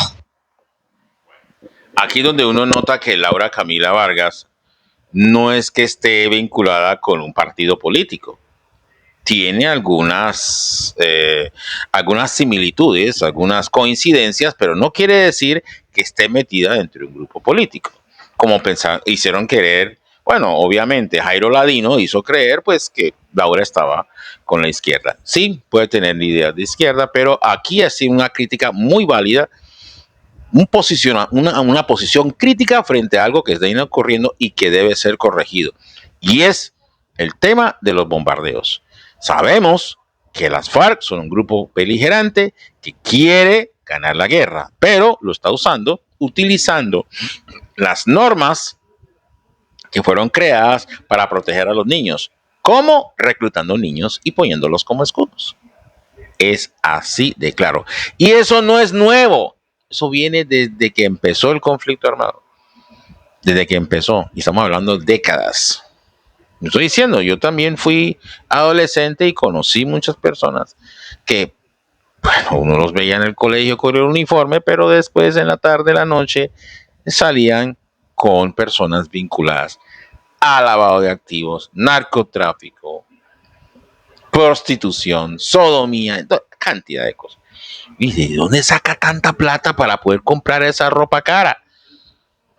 A: Aquí donde uno nota que Laura Camila Vargas no es que esté vinculada con un partido político. Tiene algunas similitudes, algunas coincidencias, pero no quiere decir que esté metida dentro de un grupo político. Como hicieron creer, bueno, obviamente Jairo Ladino hizo creer pues que Laura estaba con la izquierda. Sí, puede tener ideas de izquierda, pero aquí ha sido una crítica muy válida, una posición crítica frente a algo que está ocurriendo y que debe ser corregido. Y es el tema de los bombardeos. Sabemos que las FARC son un grupo beligerante que quiere ganar la guerra, pero lo está utilizando las normas que fueron creadas para proteger a los niños, como reclutando niños y poniéndolos como escudos. Es así de claro. Y eso no es nuevo. Eso viene desde que empezó el conflicto armado. Desde que empezó. Y estamos hablando de décadas. Estoy diciendo, yo también fui adolescente y conocí muchas personas que, bueno, uno los veía en el colegio con el uniforme, pero después en la tarde, en la noche, salían con personas vinculadas a lavado de activos, narcotráfico, prostitución, sodomía, cantidad de cosas. ¿Y de dónde saca tanta plata para poder comprar esa ropa cara?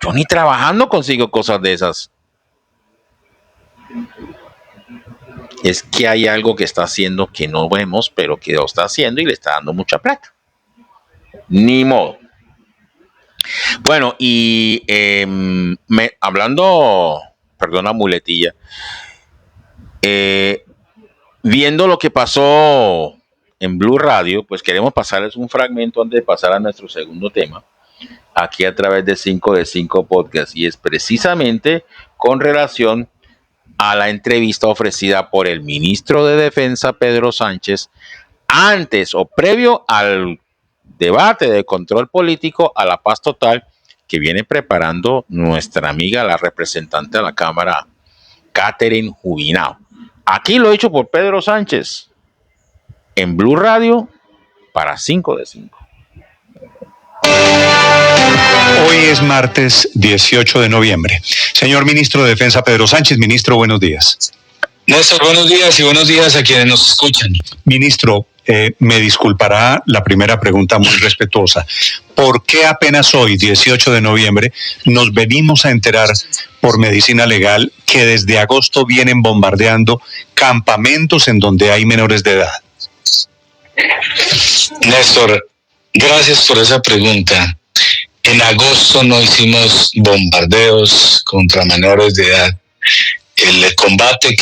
A: Yo ni trabajando consigo cosas de esas. Es que hay algo que está haciendo que no vemos, pero que lo está haciendo y le está dando mucha plata. Ni modo. Bueno, y hablando, perdona muletilla, viendo lo que pasó en Blue Radio, pues queremos pasarles un fragmento antes de pasar a nuestro segundo tema, aquí a través de 5 de 5 Podcast, y es precisamente con relación a la entrevista ofrecida por el ministro de Defensa, Pedro Sánchez, antes o previo al debate de control político a la paz total que viene preparando nuestra amiga, la representante de la Cámara, Catherine Jubinao. Aquí lo he hecho por Pedro Sánchez, en Blue Radio, para 5 de 5.
I: Hoy es martes 18 de noviembre. Señor Ministro de Defensa Pedro Sánchez, ministro, buenos días.
H: Néstor, buenos días y buenos días a quienes nos escuchan.
I: Ministro, me disculpará la primera pregunta muy respetuosa. ¿Por qué apenas hoy, 18 de noviembre, nos venimos a enterar por Medicina Legal que desde agosto vienen bombardeando campamentos en donde hay menores de edad?
H: Néstor, gracias por esa pregunta. En agosto no hicimos bombardeos contra menores de edad. El combate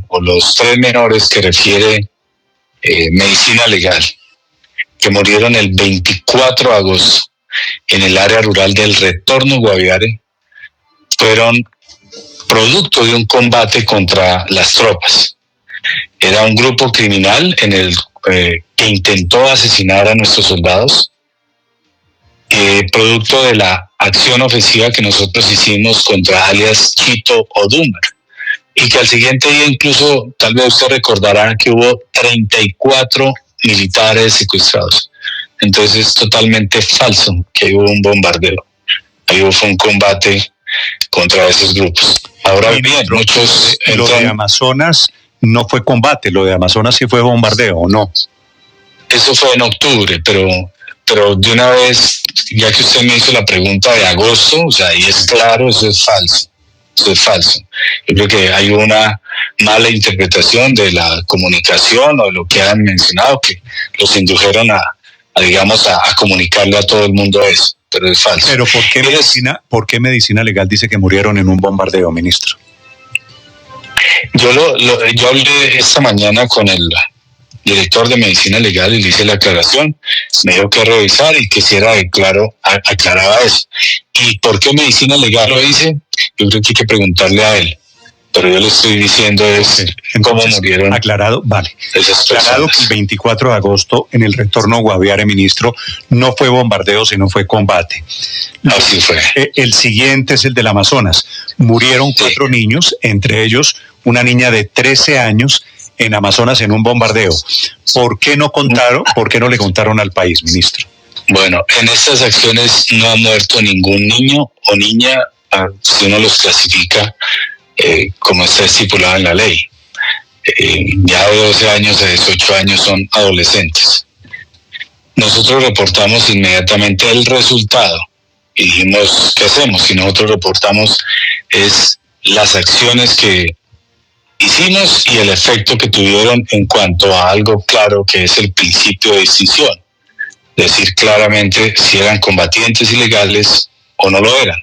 H: o los 3 menores que refiere Medicina Legal, que murieron el 24 de agosto en el área rural del Retorno Guaviare, fueron producto de un combate contra las tropas. Era un grupo criminal que intentó asesinar a nuestros soldados, producto de la acción ofensiva que nosotros hicimos contra alias Chito Odúmar, y que al siguiente día incluso, tal vez usted recordará que hubo 34 militares secuestrados. Entonces es totalmente falso que hubo un bombardeo. Ahí fue un combate contra esos grupos. Ahora bien, muchos...
I: Lo de Amazonas no fue combate, lo de Amazonas sí fue bombardeo, ¿o no?
H: Eso fue en octubre, pero de una vez, ya que usted me hizo la pregunta de agosto, o sea, ahí es claro, eso es falso. Eso es falso. Yo creo que hay una mala interpretación de la comunicación o de lo que han mencionado, que los indujeron a comunicarle a todo el mundo eso, pero es falso.
I: Pero ¿por qué Medicina Legal dice que murieron en un bombardeo, ministro?
H: Yo hablé esta mañana con el director de Medicina Legal y le hice la aclaración, me dijo que revisar y que si era aclaraba eso. ¿Y por qué Medicina Legal lo dice? Yo creo que hay que preguntarle a él, pero yo le estoy diciendo cómo murieron.
I: Aclarado, vale.
H: Esas personas.
I: Aclarado que el 24 de agosto en el Retorno Guaviare, ministro, no fue bombardeo, sino fue combate.
H: Así fue.
I: El siguiente es el del Amazonas. Murieron 4 niños, entre ellos una niña de 13 años, en Amazonas en un bombardeo. ¿Por qué no le contaron al país, ministro?
H: Bueno, en estas acciones no ha muerto ningún niño o niña, si uno los clasifica como está estipulado en la ley. Ya de 12 años a 18 años son adolescentes. Nosotros reportamos inmediatamente el resultado y dijimos, ¿qué hacemos? Si nosotros reportamos es las acciones que hicimos y el efecto que tuvieron en cuanto a algo claro que es el principio de distinción. Decir claramente si eran combatientes ilegales o no lo eran.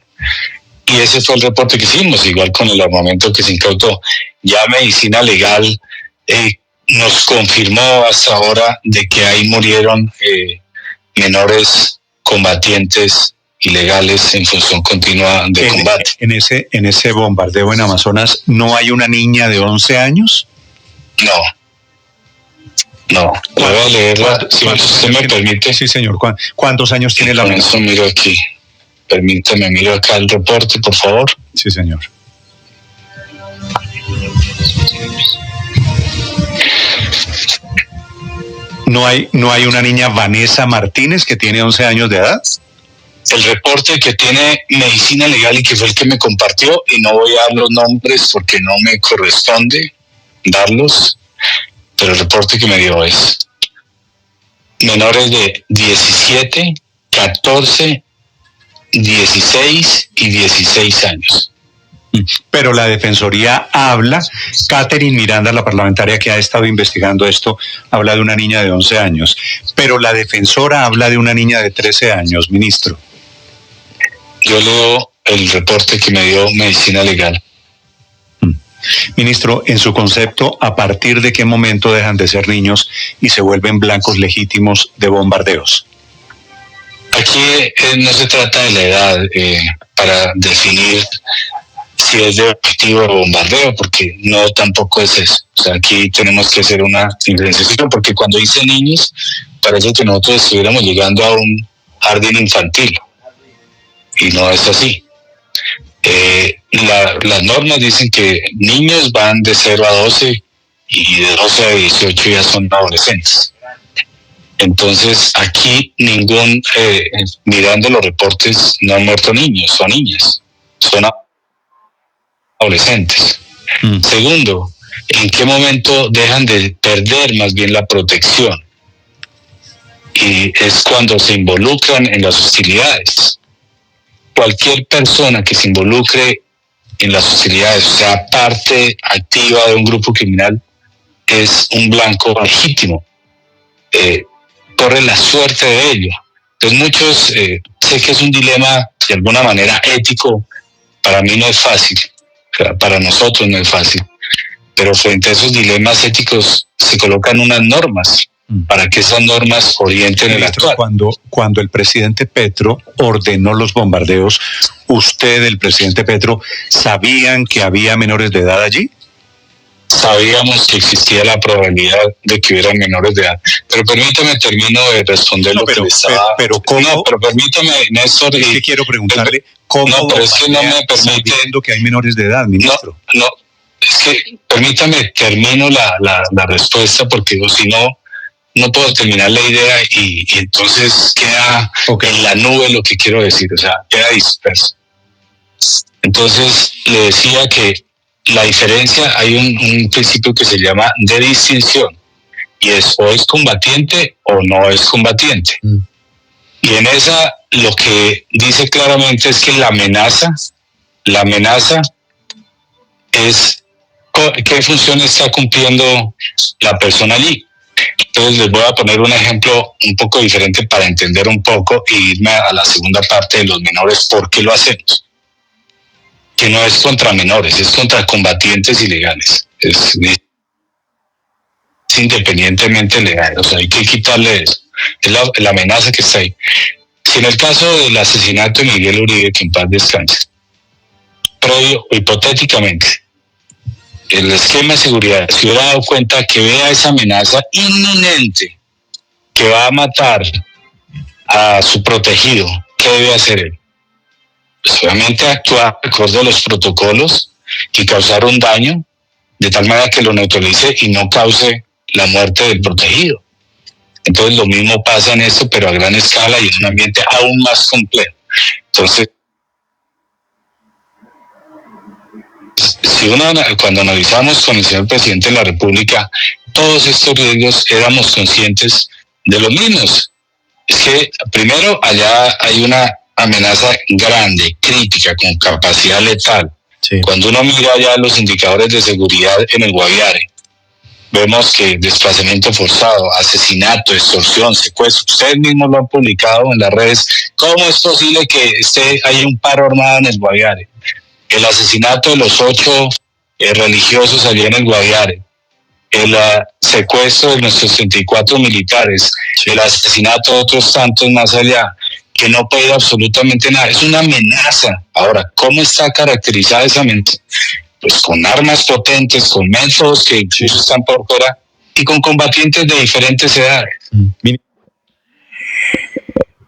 H: Y ese fue el reporte que hicimos, igual con el armamento que se incautó. Ya Medicina Legal nos confirmó hasta ahora de que ahí murieron menores combatientes ilegales en función continua de combate.
I: En ese bombardeo en Amazonas, ¿no hay una niña de 11 años?
H: No. Voy a leerla, si usted me permite.
I: Sí, señor. ¿Cuántos años tiene la menor?
H: Eso miro aquí. Permítame, miro acá el reporte, por favor.
I: Sí, señor. ¿No hay una niña, Vanessa Martínez, que tiene 11 años de edad?
H: El reporte que tiene Medicina Legal y que fue el que me compartió, y no voy a dar los nombres porque no me corresponde darlos, pero el reporte que me dio es menores de 17, 14, 16 y 16 años.
I: Pero la Defensoría habla, Catherine Miranda, la parlamentaria que ha estado investigando esto, habla de una niña de 11 años, pero la defensora habla de una niña de 13 años, ministro.
H: Yo leo el reporte que me dio Medicina Legal.
I: Ministro, en su concepto, ¿a partir de qué momento dejan de ser niños y se vuelven blancos legítimos de bombardeos?
H: Aquí no se trata de la edad para definir si es de objetivo o bombardeo, porque no tampoco es eso. O sea, aquí tenemos que hacer una diferenciación, porque cuando dice niños, parece que nosotros estuviéramos llegando a un jardín infantil, y no es así. Las normas dicen que niños van de 0 a 12 y de 12 a 18 ya son adolescentes. Entonces, aquí mirando los reportes, no han muerto niños o niñas, son adolescentes. Segundo, ¿en qué momento dejan de perder más bien la protección? Y es cuando se involucran en las hostilidades. Cualquier persona que se involucre en las hostilidades, o sea, parte activa de un grupo criminal, es un blanco legítimo. Corre la suerte de ello. Entonces muchos, sé que es un dilema de alguna manera ético, para mí no es fácil, para nosotros no es fácil, pero frente a esos dilemas éticos se colocan unas normas para que esas normas orienten el actuar.
I: Cuando el presidente Petro ordenó los bombardeos, ¿usted, el presidente Petro, sabían que había menores de edad allí?
H: Sabíamos que existía la probabilidad de que hubieran menores de edad. Pero permítame, termino de responder lo que le estaba...
I: Pero ¿cómo?
H: No, pero permítame, Néstor...
I: Es que quiero preguntarle, ¿cómo
H: no, pero es que no me permite...
I: sabiendo que hay menores de edad, ministro?
H: No, es que permítame, termino la respuesta, porque si no, no puedo terminar la idea y entonces queda en la nube lo que quiero decir, o sea, queda disperso. Entonces, le decía que la diferencia, hay un principio que se llama de distinción, y es o es combatiente o no es combatiente. Y en esa lo que dice claramente es que la amenaza es qué función está cumpliendo la persona allí. Entonces les voy a poner un ejemplo un poco diferente para entender un poco y irme a la segunda parte de los menores, ¿por qué lo hacemos? Que no es contra menores, es contra combatientes ilegales. Es independientemente legal, o sea, hay que quitarle eso. Es la amenaza que está ahí. Si en el caso del asesinato de Miguel Uribe, que en paz descanse, previo, hipotéticamente, el esquema de seguridad se hubiera dado cuenta que vea esa amenaza inminente, que va a matar a su protegido, ¿qué debe hacer él? Pues obviamente actuar acorde a los protocolos y causar un daño de tal manera que lo neutralice y no cause la muerte del protegido. Entonces lo mismo pasa en esto, pero a gran escala y en un ambiente aún más complejo. Entonces, cuando analizamos con el señor presidente de la República todos estos riesgos, éramos conscientes de los mismos. Es que primero allá hay una amenaza grande, crítica, con capacidad letal. Sí. Cuando uno mira ya los indicadores de seguridad en el Guaviare, vemos que desplazamiento forzado, asesinato, extorsión, secuestro, ustedes mismos lo han publicado en las redes. ¿Cómo es posible que haya un paro armado en el Guaviare? El asesinato de los 8 religiosos allí en el Guaviare, el secuestro de nuestros 34 militares, el asesinato de otros tantos más allá, que no puede ir absolutamente nada. Es una amenaza. Ahora, ¿cómo está caracterizada esa amenaza? Pues con armas potentes, con métodos que incluso están por fuera y con combatientes de diferentes edades.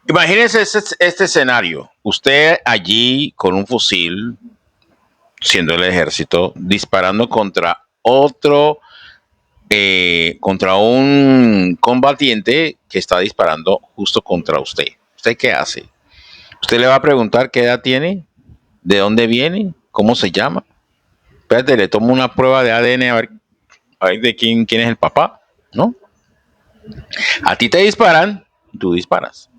A: Imagínense este escenario. Usted allí con un fusil, siendo el ejército, disparando contra otro, contra un combatiente que está disparando justo contra usted. ¿Usted qué hace? Usted le va a preguntar qué edad tiene, de dónde viene, cómo se llama. Espérate, le tomo una prueba de ADN a ver de quién es el papá, ¿no? A ti te disparan, tú disparas.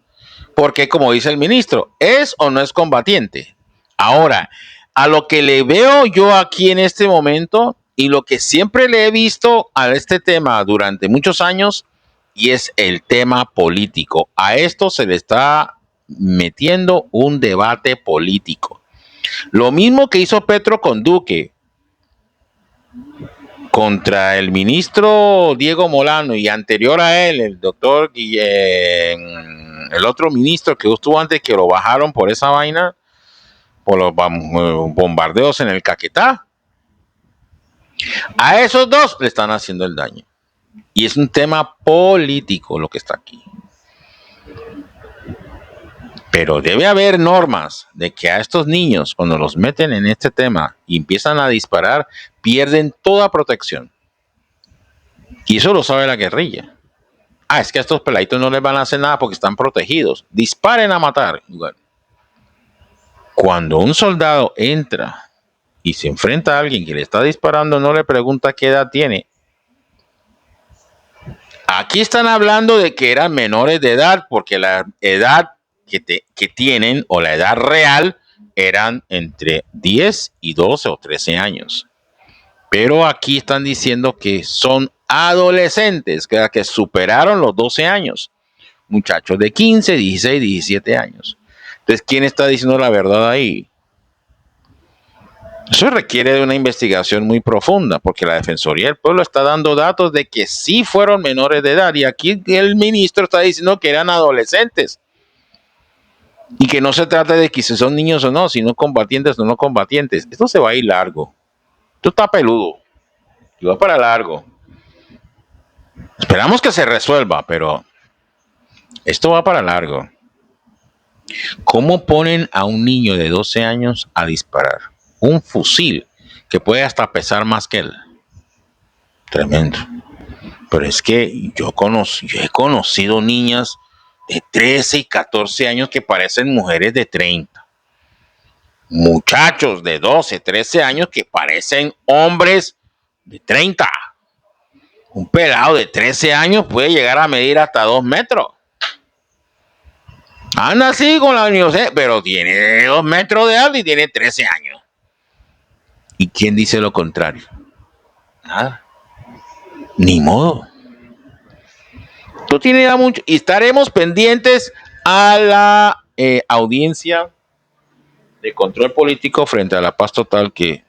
A: Porque como dice el ministro, ¿es o no es combatiente? Ahora, a lo que le veo yo aquí en este momento y lo que siempre le he visto a este tema durante muchos años, y es el tema político. A esto se le está metiendo un debate político. Lo mismo que hizo Petro con Duque, contra el ministro Diego Molano, y anterior a él, el doctor Guillén, el otro ministro que estuvo antes, que lo bajaron por esa vaina, por los bombardeos en el Caquetá. A esos dos le están haciendo el daño. Y es un tema político lo que está aquí. Pero debe haber normas de que a estos niños, cuando los meten en este tema y empiezan a disparar, pierden toda protección. Y eso lo sabe la guerrilla. Es que a estos peladitos no les van a hacer nada porque están protegidos. Disparen a matar. Bueno, cuando un soldado entra y se enfrenta a alguien que le está disparando, no le pregunta qué edad tiene. Aquí están hablando de que eran menores de edad porque la edad que tienen o la edad real eran entre 10 y 12 o 13 años. Pero aquí están diciendo que son adolescentes, que superaron los 12 años. Muchachos de 15, 16, 17 años. Entonces, ¿quién está diciendo la verdad ahí? Eso requiere de una investigación muy profunda, porque la Defensoría del Pueblo está dando datos de que sí fueron menores de edad, y aquí el ministro está diciendo que eran adolescentes. Y que no se trata de que si son niños o no, sino combatientes o no combatientes. Esto se va a ir largo. Esto está peludo. Y va para largo. Esperamos que se resuelva, pero esto va para largo. ¿Cómo ponen a un niño de 12 años a disparar? Un fusil que puede hasta pesar más que él. Tremendo. Pero es que yo he conocido niñas de 13 y 14 años que parecen mujeres de 30. Muchachos de 12, 13 años que parecen hombres de 30. Un pelado de 13 años puede llegar a medir hasta 2 metros. Anda así con la universidad, pero tiene 2 metros de alto y tiene 13 años. ¿Y quién dice lo contrario? Nada. Ni modo. Esto tiene ya mucho. Y estaremos pendientes a la audiencia de control político frente a la paz total, que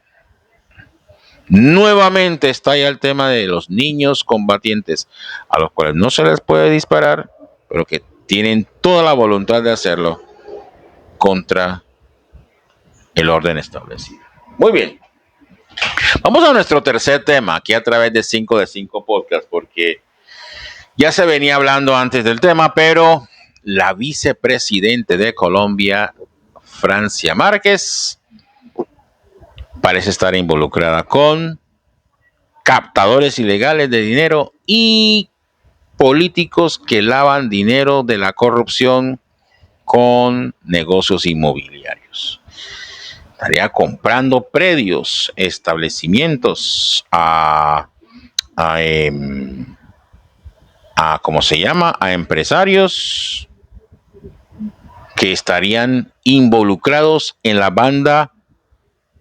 A: nuevamente está ya el tema de los niños combatientes, a los cuales no se les puede disparar, pero que tienen toda la voluntad de hacerlo contra el orden establecido. Muy bien. Vamos a nuestro tercer tema, aquí a través de 5 de 5 Podcast, porque ya se venía hablando antes del tema, pero la vicepresidente de Colombia, Francia Márquez, parece estar involucrada con captadores ilegales de dinero y políticos que lavan dinero de la corrupción con negocios inmobiliarios. Estaría comprando predios, establecimientos ¿cómo se llama? A empresarios que estarían involucrados en la banda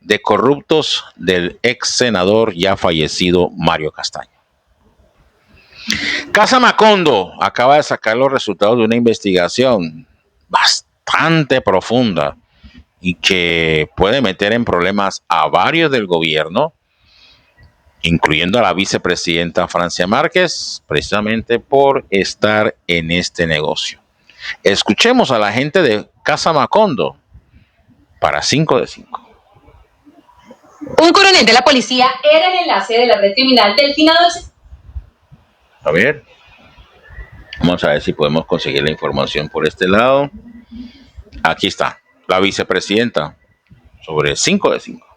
A: de corruptos del ex senador ya fallecido Mario Castaño. Casa Macondo acaba de sacar los resultados de una investigación bastante profunda y que puede meter en problemas a varios del gobierno, incluyendo a la vicepresidenta Francia Márquez, precisamente por estar en este negocio. Escuchemos a la gente de Casa Macondo para 5 de 5.
J: Un coronel de la policía era el enlace de la red criminal del finado.
A: A ver, vamos a ver si podemos conseguir la información por este lado. Aquí está, la vicepresidenta, sobre 5 de 5.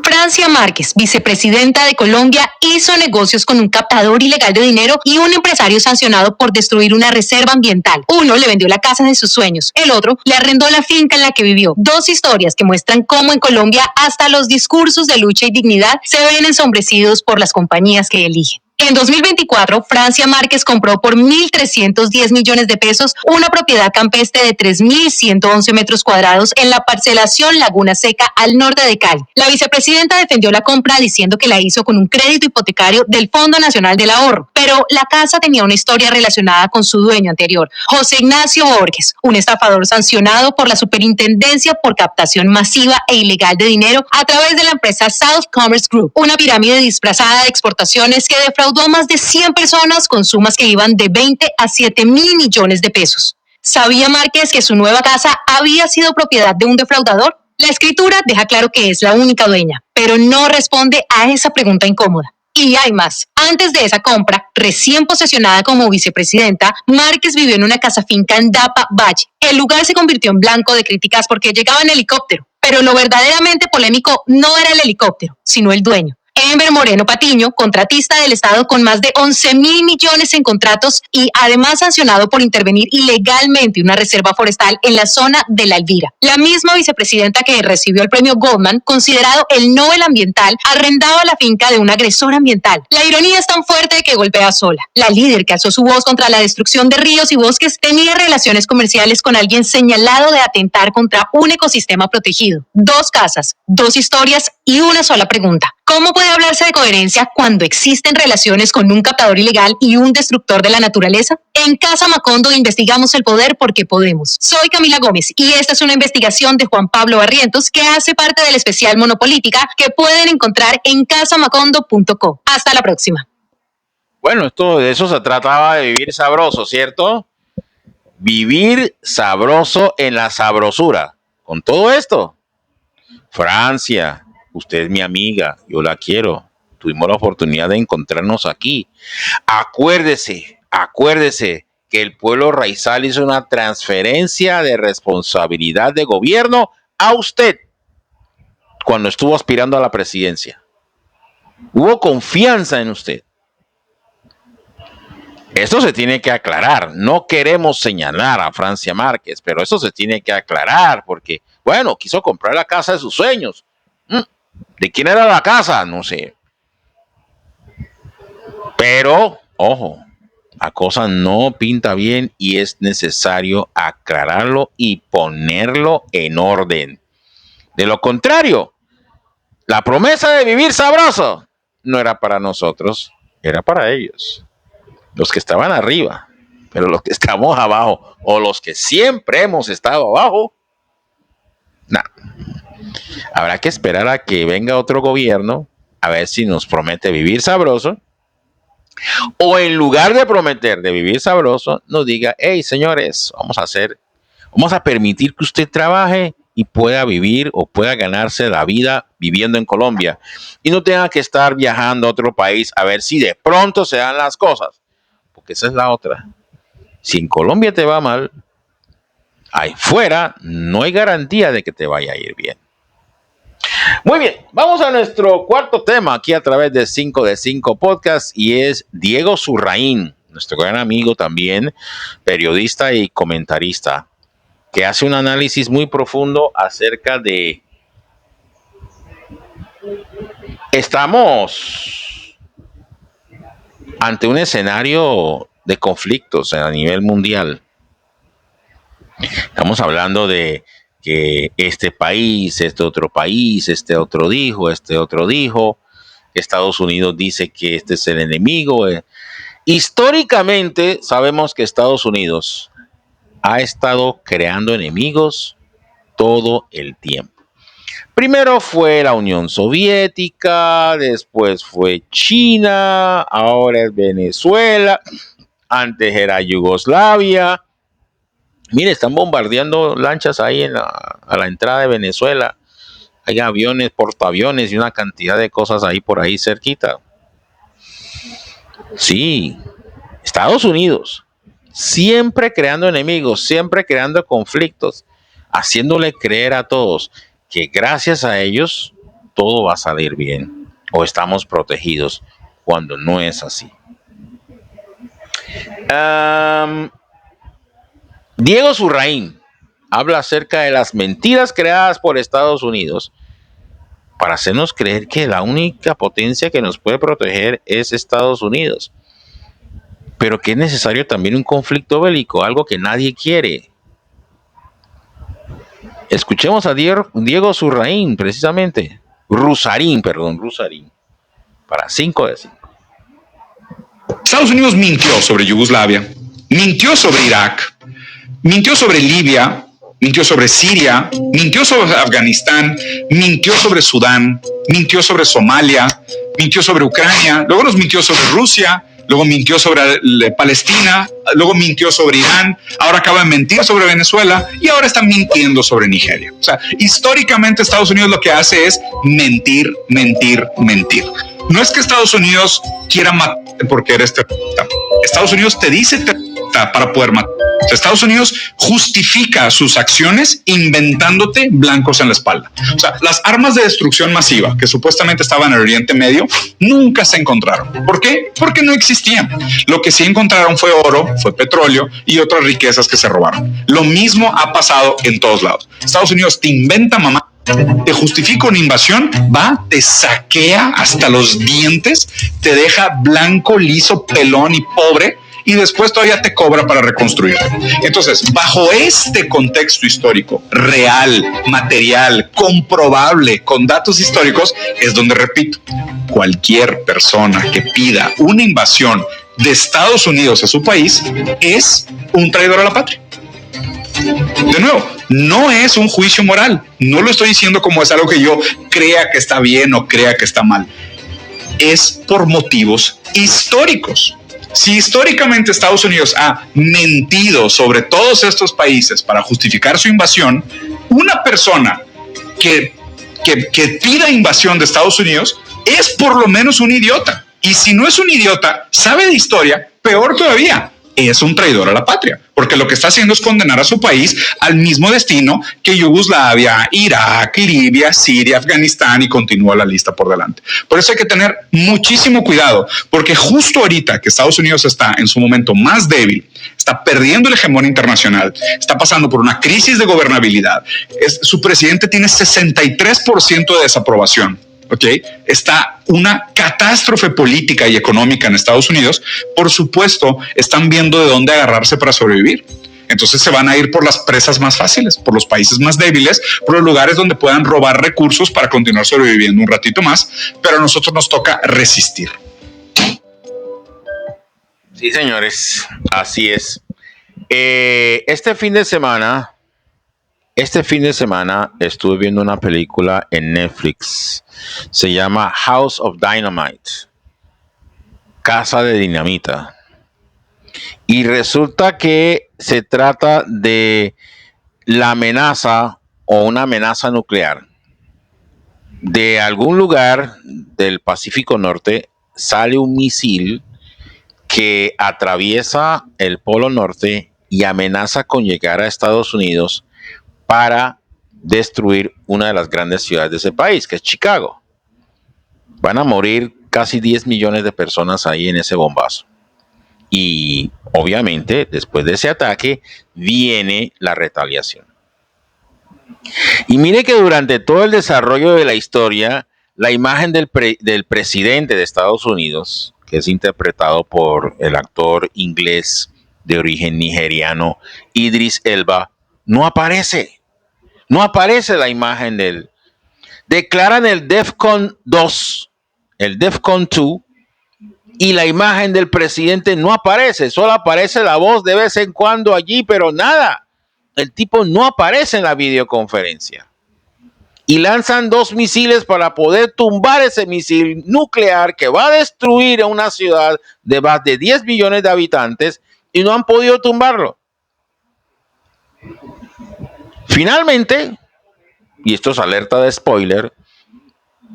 J: Francia Márquez, vicepresidenta de Colombia, hizo negocios con un captador ilegal de dinero y un empresario sancionado por destruir una reserva ambiental. Uno le vendió la casa de sus sueños, el otro le arrendó la finca en la que vivió. Dos historias que muestran cómo en Colombia hasta los discursos de lucha y dignidad se ven ensombrecidos por las compañías que eligen. En 2024, Francia Márquez compró por 1.310 millones de pesos una propiedad campestre de 3.111 metros cuadrados en la parcelación Laguna Seca al norte de Cali. La vicepresidenta defendió la compra diciendo que la hizo con un crédito hipotecario del Fondo Nacional del Ahorro, pero la casa tenía una historia relacionada con su dueño anterior, José Ignacio Borges, un estafador sancionado por la Superintendencia por captación masiva e ilegal de dinero a través de la empresa South Commerce Group, una pirámide disfrazada de exportaciones que defraudó a más de 100 personas con sumas que iban de 20 a 7 mil millones de pesos. ¿Sabía Márquez que su nueva casa había sido propiedad de un defraudador? La escritura deja claro que es la única dueña, pero no responde a esa pregunta incómoda. Y hay más. Antes de esa compra, recién posesionada como vicepresidenta, Márquez vivió en una casa finca en Dapa Valle. El lugar se convirtió en blanco de críticas porque llegaba en helicóptero. Pero lo verdaderamente polémico no era el helicóptero, sino el dueño. Enver Moreno Patiño, contratista del Estado con más de 11.000 millones en contratos y además sancionado por intervenir ilegalmente una reserva forestal en la zona de La Elvira. La misma vicepresidenta que recibió el premio Goldman, considerado el Nobel ambiental, arrendaba la finca de un agresor ambiental. La ironía es tan fuerte que golpea sola. La líder que alzó su voz contra la destrucción de ríos y bosques tenía relaciones comerciales con alguien señalado de atentar contra un ecosistema protegido. 2 casas, 2 historias y una sola pregunta. ¿Cómo puede hablarse de coherencia cuando existen relaciones con un captador ilegal y un destructor de la naturaleza? En Casa Macondo investigamos el poder porque podemos. Soy Camila Gómez y esta es una investigación de Juan Pablo Barrientos que hace parte del especial Monopolítica que pueden encontrar en casamacondo.co. Hasta la próxima.
A: Bueno, de eso se trataba de vivir sabroso, ¿cierto? Vivir sabroso en la sabrosura. Con todo esto, Francia, usted es mi amiga, yo la quiero. Tuvimos la oportunidad de encontrarnos aquí. Acuérdese que el pueblo raizal hizo una transferencia de responsabilidad de gobierno a usted cuando estuvo aspirando a la presidencia. Hubo confianza en usted. Esto se tiene que aclarar. No queremos señalar a Francia Márquez, pero eso se tiene que aclarar porque, bueno, quiso comprar la casa de sus sueños. ¿De quién era la casa? No sé. Pero, ojo, la cosa no pinta bien y es necesario aclararlo y ponerlo en orden. De lo contrario, la promesa de vivir sabroso no era para nosotros, era para ellos. Los que estaban arriba, pero los que estamos abajo o los que siempre hemos estado abajo, nada. Habrá que esperar a que venga otro gobierno a ver si nos promete vivir sabroso o en lugar de prometer de vivir sabroso nos diga, hey señores, vamos a permitir que usted trabaje y pueda vivir o pueda ganarse la vida viviendo en Colombia y no tenga que estar viajando a otro país a ver si de pronto se dan las cosas, porque esa es la otra. Si en Colombia te va mal, ahí fuera no hay garantía de que te vaya a ir bien. Muy bien, vamos a nuestro cuarto tema aquí a través de 5 de 5 Podcast y es Diego Zurraín, nuestro gran amigo también, periodista y comentarista, que hace un análisis muy profundo acerca de... Estamos ante un escenario de conflictos a nivel mundial. Estamos hablando de que este país, este otro país, este otro dijo, Estados Unidos dice que este es el enemigo. Históricamente sabemos que Estados Unidos ha estado creando enemigos todo el tiempo. Primero fue la Unión Soviética, después fue China, ahora es Venezuela, antes era Yugoslavia. Mire, están bombardeando lanchas ahí a la entrada de Venezuela. Hay aviones, portaaviones y una cantidad de cosas ahí por ahí cerquita. Sí, Estados Unidos, siempre creando enemigos, siempre creando conflictos, haciéndole creer a todos que gracias a ellos todo va a salir bien o estamos protegidos, cuando no es así. Diego Zurraín habla acerca de las mentiras creadas por Estados Unidos para hacernos creer que la única potencia que nos puede proteger es Estados Unidos, pero que es necesario también un conflicto bélico, algo que nadie quiere. Escuchemos a Diego Zurraín, precisamente. Rusarín, para 5 de 5.
K: Estados Unidos mintió sobre Yugoslavia, mintió sobre Irak, mintió sobre Libia, mintió sobre Siria, mintió sobre Afganistán, mintió sobre Sudán, mintió sobre Somalia, mintió sobre Ucrania, luego nos mintió sobre Rusia, luego mintió sobre Palestina, luego mintió sobre Irán, ahora acaba de mentir sobre Venezuela y ahora está mintiendo sobre Nigeria. O sea, históricamente Estados Unidos lo que hace es mentir, mentir, mentir. No es que Estados Unidos quiera matar porque eres terrorista. Estados Unidos te dice terrorista para poder matar. Estados Unidos justifica sus acciones inventándote blancos en la espalda. O sea, las armas de destrucción masiva que supuestamente estaban en el Oriente Medio nunca se encontraron. ¿Por qué? Porque no existían. Lo que sí encontraron fue oro, fue petróleo y otras riquezas que se robaron. Lo mismo ha pasado en todos lados. Estados Unidos te inventa mamá, te justifica una invasión, va, te saquea hasta los dientes, te deja blanco, liso, pelón y pobre, y después todavía te cobra para reconstruirte. Entonces, bajo este contexto histórico, real, material, comprobable, con datos históricos, es donde, repito, cualquier persona que pida una invasión de Estados Unidos a su país es un traidor a la patria. De nuevo, no es un juicio moral. No lo estoy diciendo como es algo que yo crea que está bien o crea que está mal. Es por motivos históricos. Si históricamente Estados Unidos ha mentido sobre todos estos países para justificar su invasión, una persona que pida invasión de Estados Unidos es por lo menos un idiota. Y si no es un idiota, sabe de historia, peor todavía, es un traidor a la patria, porque lo que está haciendo es condenar a su país al mismo destino que Yugoslavia, Irak, Libia, Siria, Afganistán y continúa la lista por delante. Por eso hay que tener muchísimo cuidado, porque justo ahorita que Estados Unidos está en su momento más débil, está perdiendo el hegemonio internacional, está pasando por una crisis de gobernabilidad, su presidente tiene 63% de desaprobación. Okay. Está una catástrofe política y económica en Estados Unidos. Por supuesto, están viendo de dónde agarrarse para sobrevivir. Entonces se van a ir por las presas más fáciles, por los países más débiles, por los lugares donde puedan robar recursos para continuar sobreviviendo un ratito más, pero a nosotros nos toca resistir.
A: Sí, señores, así es. Este fin de semana estuve viendo una película en Netflix. Se llama House of Dynamite, Casa de Dinamita. Y resulta que se trata de la amenaza o una amenaza nuclear. De algún lugar del Pacífico Norte sale un misil que atraviesa el Polo Norte y amenaza con llegar a Estados Unidos para destruir una de las grandes ciudades de ese país, que es Chicago. Van a morir casi 10 millones de personas ahí en ese bombazo. Y obviamente, después de ese ataque, viene la retaliación. Y mire que durante todo el desarrollo de la historia, la imagen del presidente de Estados Unidos, que es interpretado por el actor inglés de origen nigeriano, Idris Elba, no aparece. No aparece la imagen de él. Declaran el DEFCON 2, el DEFCON 2, y la imagen del presidente no aparece. Solo aparece la voz de vez en cuando allí, pero nada. El tipo no aparece en la videoconferencia. Y lanzan 2 misiles para poder tumbar ese misil nuclear que va a destruir a una ciudad de más de 10 millones de habitantes y no han podido tumbarlo. Finalmente, y esto es alerta de spoiler,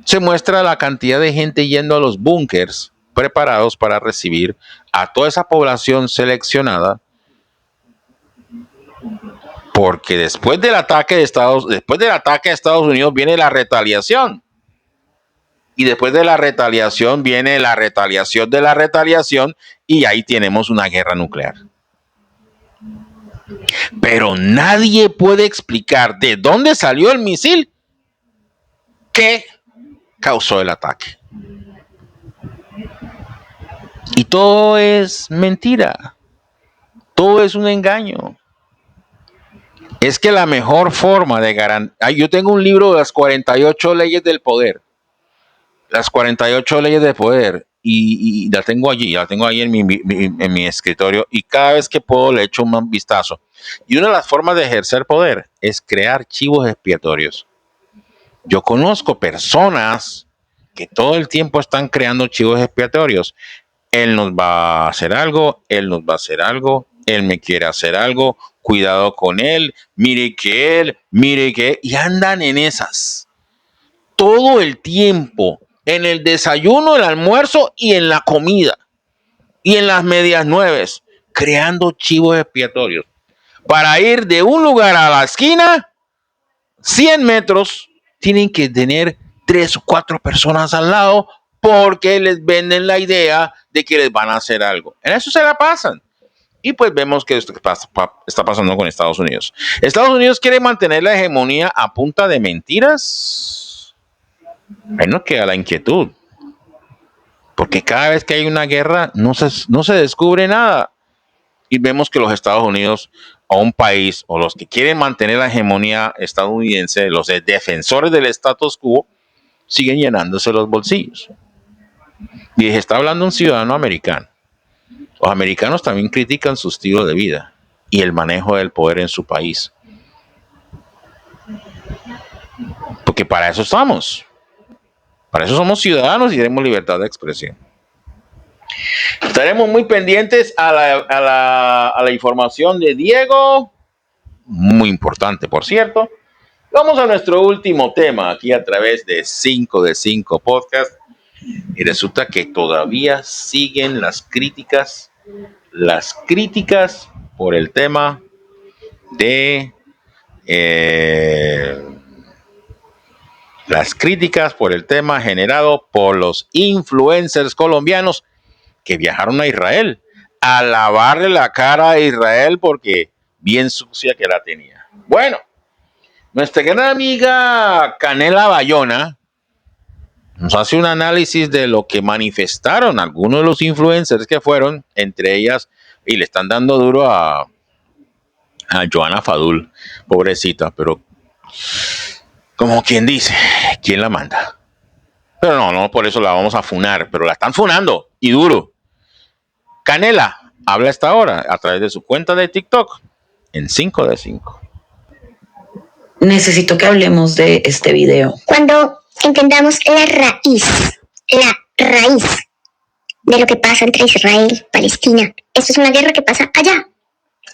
A: se muestra la cantidad de gente yendo a los búnkers preparados para recibir a toda esa población seleccionada, porque después del ataque a Estados Unidos viene la retaliación. Y después de la retaliación viene la retaliación de la retaliación y ahí tenemos una guerra nuclear. Pero nadie puede explicar de dónde salió el misil que causó el ataque. Y todo es mentira. Todo es un engaño. Es que la mejor forma de garantizar... Yo tengo un libro de las 48 leyes del poder. Las 48 leyes del poder. Y la tengo allí en mi escritorio. Y cada vez que puedo le echo un vistazo. Y una de las formas de ejercer poder es crear chivos expiatorios. Yo conozco personas que todo el tiempo están creando chivos expiatorios. él nos va a hacer algo, él nos va a hacer algo, él me quiere hacer algo, cuidado con él, mire que, y andan en esas. Todo el tiempo, en el desayuno, el almuerzo y en la comida. Y en las medias nueves, creando chivos expiatorios. Para ir de un lugar a la esquina, 100 metros, tienen que tener 3 o 4 personas al lado porque les venden la idea de que les van a hacer algo. En eso se la pasan. Y pues vemos que esto está pasando con Estados Unidos. Estados Unidos quiere mantener la hegemonía a punta de mentiras. Ahí nos queda la inquietud. Porque cada vez que hay una guerra no se descubre nada. Y vemos que los Estados Unidos, o un país, o los que quieren mantener la hegemonía estadounidense, los defensores del status quo, siguen llenándose los bolsillos. Y está hablando un ciudadano americano. Los americanos también critican su estilo de vida y el manejo del poder en su país. Porque para eso estamos. Para eso somos ciudadanos y tenemos libertad de expresión. Estaremos muy pendientes a la información de Diego. Muy importante, por cierto. Vamos a nuestro último tema aquí a través de 5 de 5 Podcast. Y resulta que todavía siguen las críticas por el tema de las críticas por el tema generado por los influencers colombianos que viajaron a Israel a lavarle la cara a Israel porque bien sucia que la tenía. Bueno, nuestra gran amiga Canela Bayona nos hace un análisis de lo que manifestaron algunos de los influencers que fueron, entre ellas, y le están dando duro a Johanna Fadul, pobrecita, pero como quien dice, ¿quién la manda? Pero no por eso la vamos a funar, pero la están funando y duro. Canela habla esta hora a través de su cuenta de TikTok en 5 de 5.
L: Necesito que hablemos de este video.
M: Cuando entendamos la raíz de lo que pasa entre Israel y Palestina, esto es una guerra que pasa allá.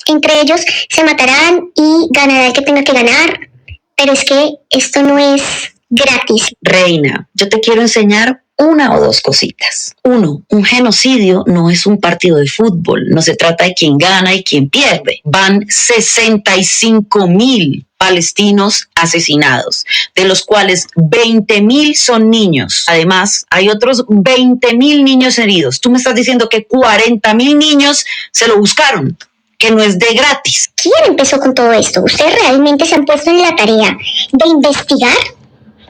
M: Entre ellos se matarán y ganará el que tenga que ganar, pero es que esto no es gratis.
L: Reina, yo te quiero enseñar una o dos cositas. 1, un genocidio no es un partido de fútbol, no se trata de quién gana y quién pierde. Van 65,000 palestinos asesinados, de los cuales 20,000 son niños. Además, hay otros 20,000 niños heridos. Tú me estás diciendo que 40,000 niños se lo buscaron, que no es de gratis.
M: ¿Quién empezó con todo esto? ¿Ustedes realmente se han puesto en la tarea de investigar,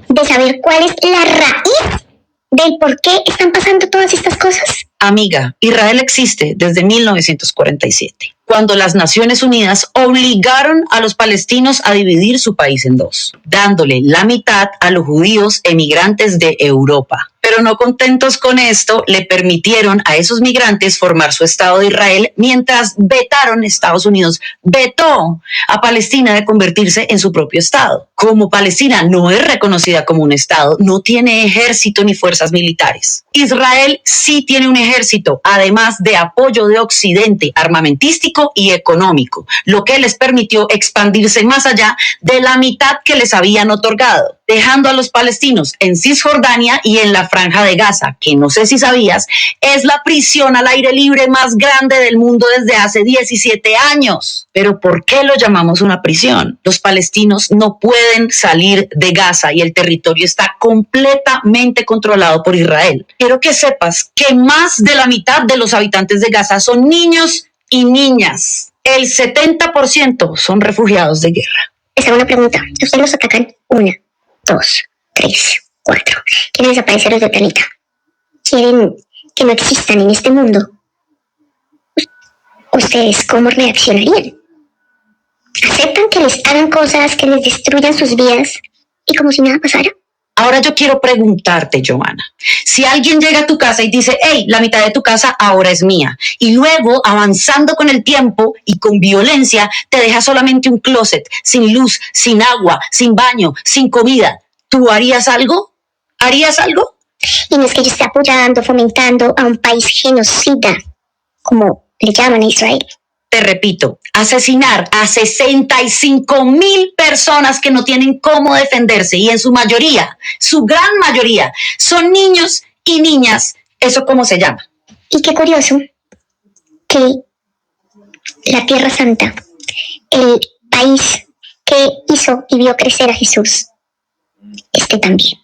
M: de saber cuál es la raíz del por qué están pasando todas estas cosas?
L: Amiga, Israel existe desde 1947, cuando las Naciones Unidas obligaron a los palestinos a dividir su país en dos, dándole la mitad a los judíos emigrantes de Europa. Pero no contentos con esto, le permitieron a esos migrantes formar su Estado de Israel, mientras Estados Unidos vetó a Palestina de convertirse en su propio Estado. Como Palestina no es reconocida como un Estado, no tiene ejército ni fuerzas militares. Israel sí tiene un ejército, además de apoyo de Occidente, armamentístico y económico, lo que les permitió expandirse más allá de la mitad que les habían otorgado, dejando a los palestinos en Cisjordania y en la Franja de Gaza, que no sé si sabías, es la prisión al aire libre más grande del mundo desde hace 17 años. Pero ¿por qué lo llamamos una prisión? Los palestinos no pueden salir de Gaza y el territorio está completamente controlado por Israel. Quiero que sepas que más de la mitad de los habitantes de Gaza son niños y niñas. El 70% son refugiados de guerra.
M: Esa es una pregunta. Ustedes los atacan 1, 2, 3, 4. Quieren desaparecerlos del planeta. Quieren que no existan en este mundo. ¿Ustedes cómo reaccionarían? ¿Aceptan que les hagan cosas, que les destruyan sus vidas y como si nada pasara?
L: Ahora yo quiero preguntarte, Johanna, si alguien llega a tu casa y dice, hey, la mitad de tu casa ahora es mía, y luego, avanzando con el tiempo y con violencia, te deja solamente un closet, sin luz, sin agua, sin baño, sin comida, ¿tú harías algo? ¿Harías algo?
M: Y no es que yo esté apoyando, fomentando a un país genocida, como le llaman a Israel.
L: Te repito, asesinar a 65,000 personas que no tienen cómo defenderse y en su mayoría, su gran mayoría, son niños y niñas. ¿Eso cómo se llama?
M: Y qué curioso que la Tierra Santa, el país que hizo y vio crecer a Jesús, esté también.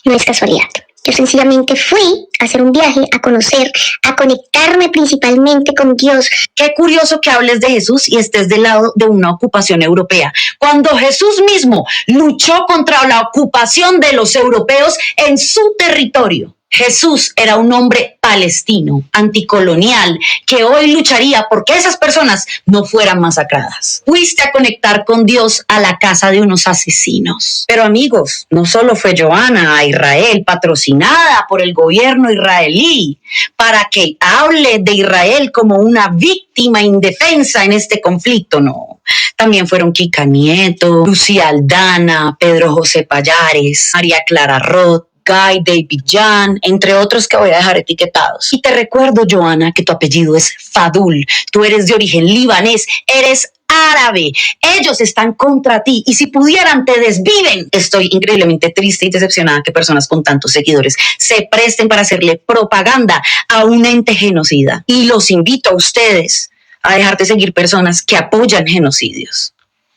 M: No es casualidad. Yo sencillamente fui a hacer un viaje, a conocer, a conectarme principalmente con Dios.
L: Qué curioso que hables de Jesús y estés del lado de una ocupación europea, cuando Jesús mismo luchó contra la ocupación de los europeos en su territorio. Jesús era un hombre palestino, anticolonial, que hoy lucharía porque esas personas no fueran masacradas. Fuiste a conectar con Dios a la casa de unos asesinos. Pero amigos, no solo fue Joana a Israel, patrocinada por el gobierno israelí, para que hable de Israel como una víctima indefensa en este conflicto, no. También fueron Kika Nieto, Lucía Aldana, Pedro José Payares, María Clara Roth, Guy David Jan, entre otros que voy a dejar etiquetados. Y te recuerdo, Joana, que tu apellido es Fadul. Tú eres de origen libanés, eres árabe. Ellos están contra ti y si pudieran te desviven. Estoy increíblemente triste y decepcionada que personas con tantos seguidores se presten para hacerle propaganda a un ente genocida. Y los invito a ustedes a dejar de seguir personas que apoyan genocidios.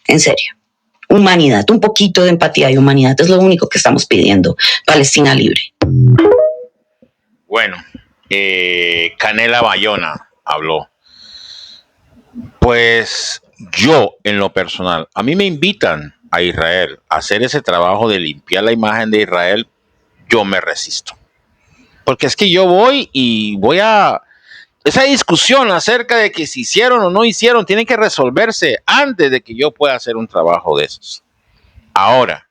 L: En serio. Humanidad, un poquito de empatía y humanidad es lo único que estamos pidiendo. Palestina libre.
A: Bueno, Canela Bayona habló. Pues yo, en lo personal, a mí me invitan a Israel a hacer ese trabajo de limpiar la imagen de Israel. Yo me resisto. Porque es que yo voy a... Esa discusión acerca de que si hicieron o no hicieron tiene que resolverse antes de que yo pueda hacer un trabajo de esos. Ahora,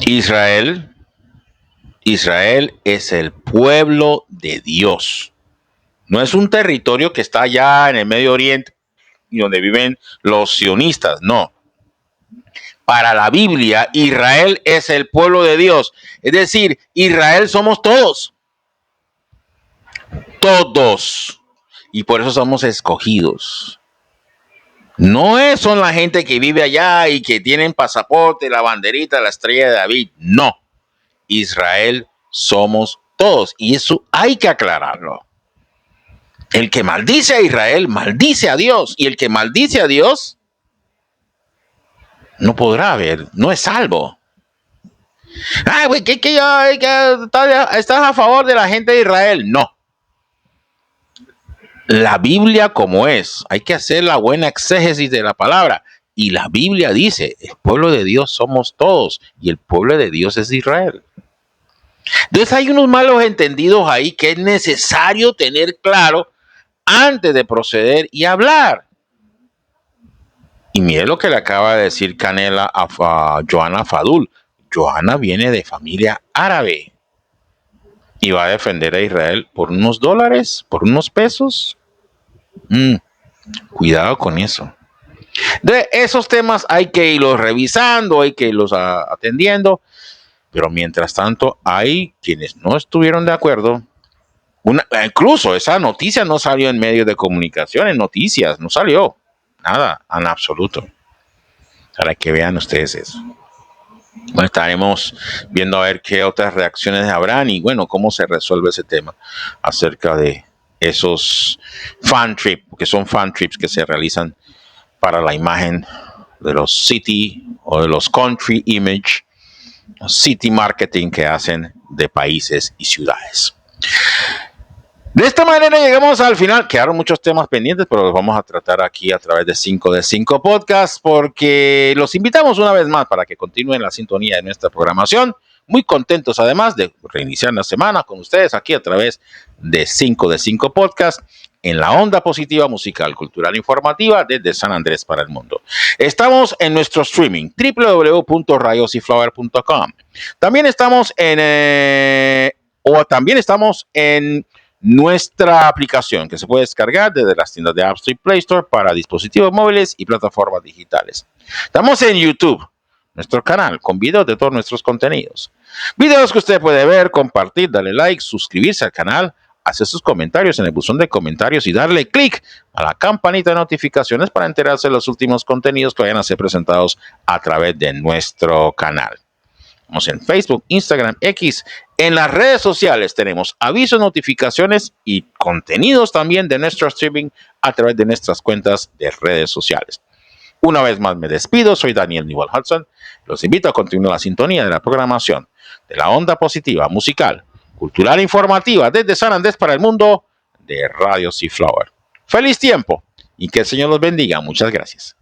A: Israel es el pueblo de Dios. No es un territorio que está allá en el Medio Oriente y donde viven los sionistas, no. Para la Biblia, Israel es el pueblo de Dios. Es decir, Israel somos todos. Todos. Y por eso somos escogidos. No son la gente que vive allá y que tienen pasaporte, la banderita, la estrella de David. No. Israel somos todos. Y eso hay que aclararlo. El que maldice a Israel, maldice a Dios. Y el que maldice a Dios, no podrá haber, no es salvo. Güey, ¿estás a favor de la gente de Israel? No. La Biblia como es, hay que hacer la buena exégesis de la palabra. Y la Biblia dice, el pueblo de Dios somos todos y el pueblo de Dios es Israel. Entonces hay unos malos entendidos ahí que es necesario tener claro antes de proceder y hablar. Y mire lo que le acaba de decir Canela a Joana Fadul. Joana viene de familia árabe y va a defender a Israel por unos dólares, por unos pesos. Cuidado con eso. De esos temas hay que irlos revisando, hay que irlos atendiendo. Pero mientras tanto, hay quienes no estuvieron de acuerdo. Incluso esa noticia no salió en medios de comunicación, en noticias, no salió. Nada, en absoluto. Para que vean ustedes eso. Bueno, estaremos viendo a ver qué otras reacciones habrán y bueno, cómo se resuelve ese tema acerca de esos fan trips, que son fan trips que se realizan para la imagen de los city o de los country image, city marketing que hacen de países y ciudades. De esta manera llegamos al final. Quedaron muchos temas pendientes, pero los vamos a tratar aquí a través de 5 de 5 Podcast, porque los invitamos una vez más para que continúen la sintonía de nuestra programación. Muy contentos además de reiniciar la semana con ustedes aquí a través de 5 de 5 Podcast en la onda positiva musical, cultural e informativa desde San Andrés para el mundo. Estamos en nuestro streaming www.rayosiflower.com. También estamos en nuestra aplicación que se puede descargar desde las tiendas de App Store y Play Store para dispositivos móviles y plataformas digitales. Estamos en YouTube. nuestro canal con videos de todos nuestros contenidos. Videos que usted puede ver, compartir, darle like, suscribirse al canal, hacer sus comentarios en el buzón de comentarios y darle clic a la campanita de notificaciones para enterarse de los últimos contenidos que vayan a ser presentados a través de nuestro canal. Estamos en Facebook, Instagram, X. En las redes sociales tenemos avisos, notificaciones y contenidos también de nuestro streaming a través de nuestras cuentas de redes sociales. Una vez más me despido, soy Daniel Newell Hudson. Los invito a continuar la sintonía de la programación de la onda positiva, musical, cultural e informativa desde San Andrés para el mundo de Radio Seaflower. ¡Feliz tiempo! Y que el Señor los bendiga. Muchas gracias.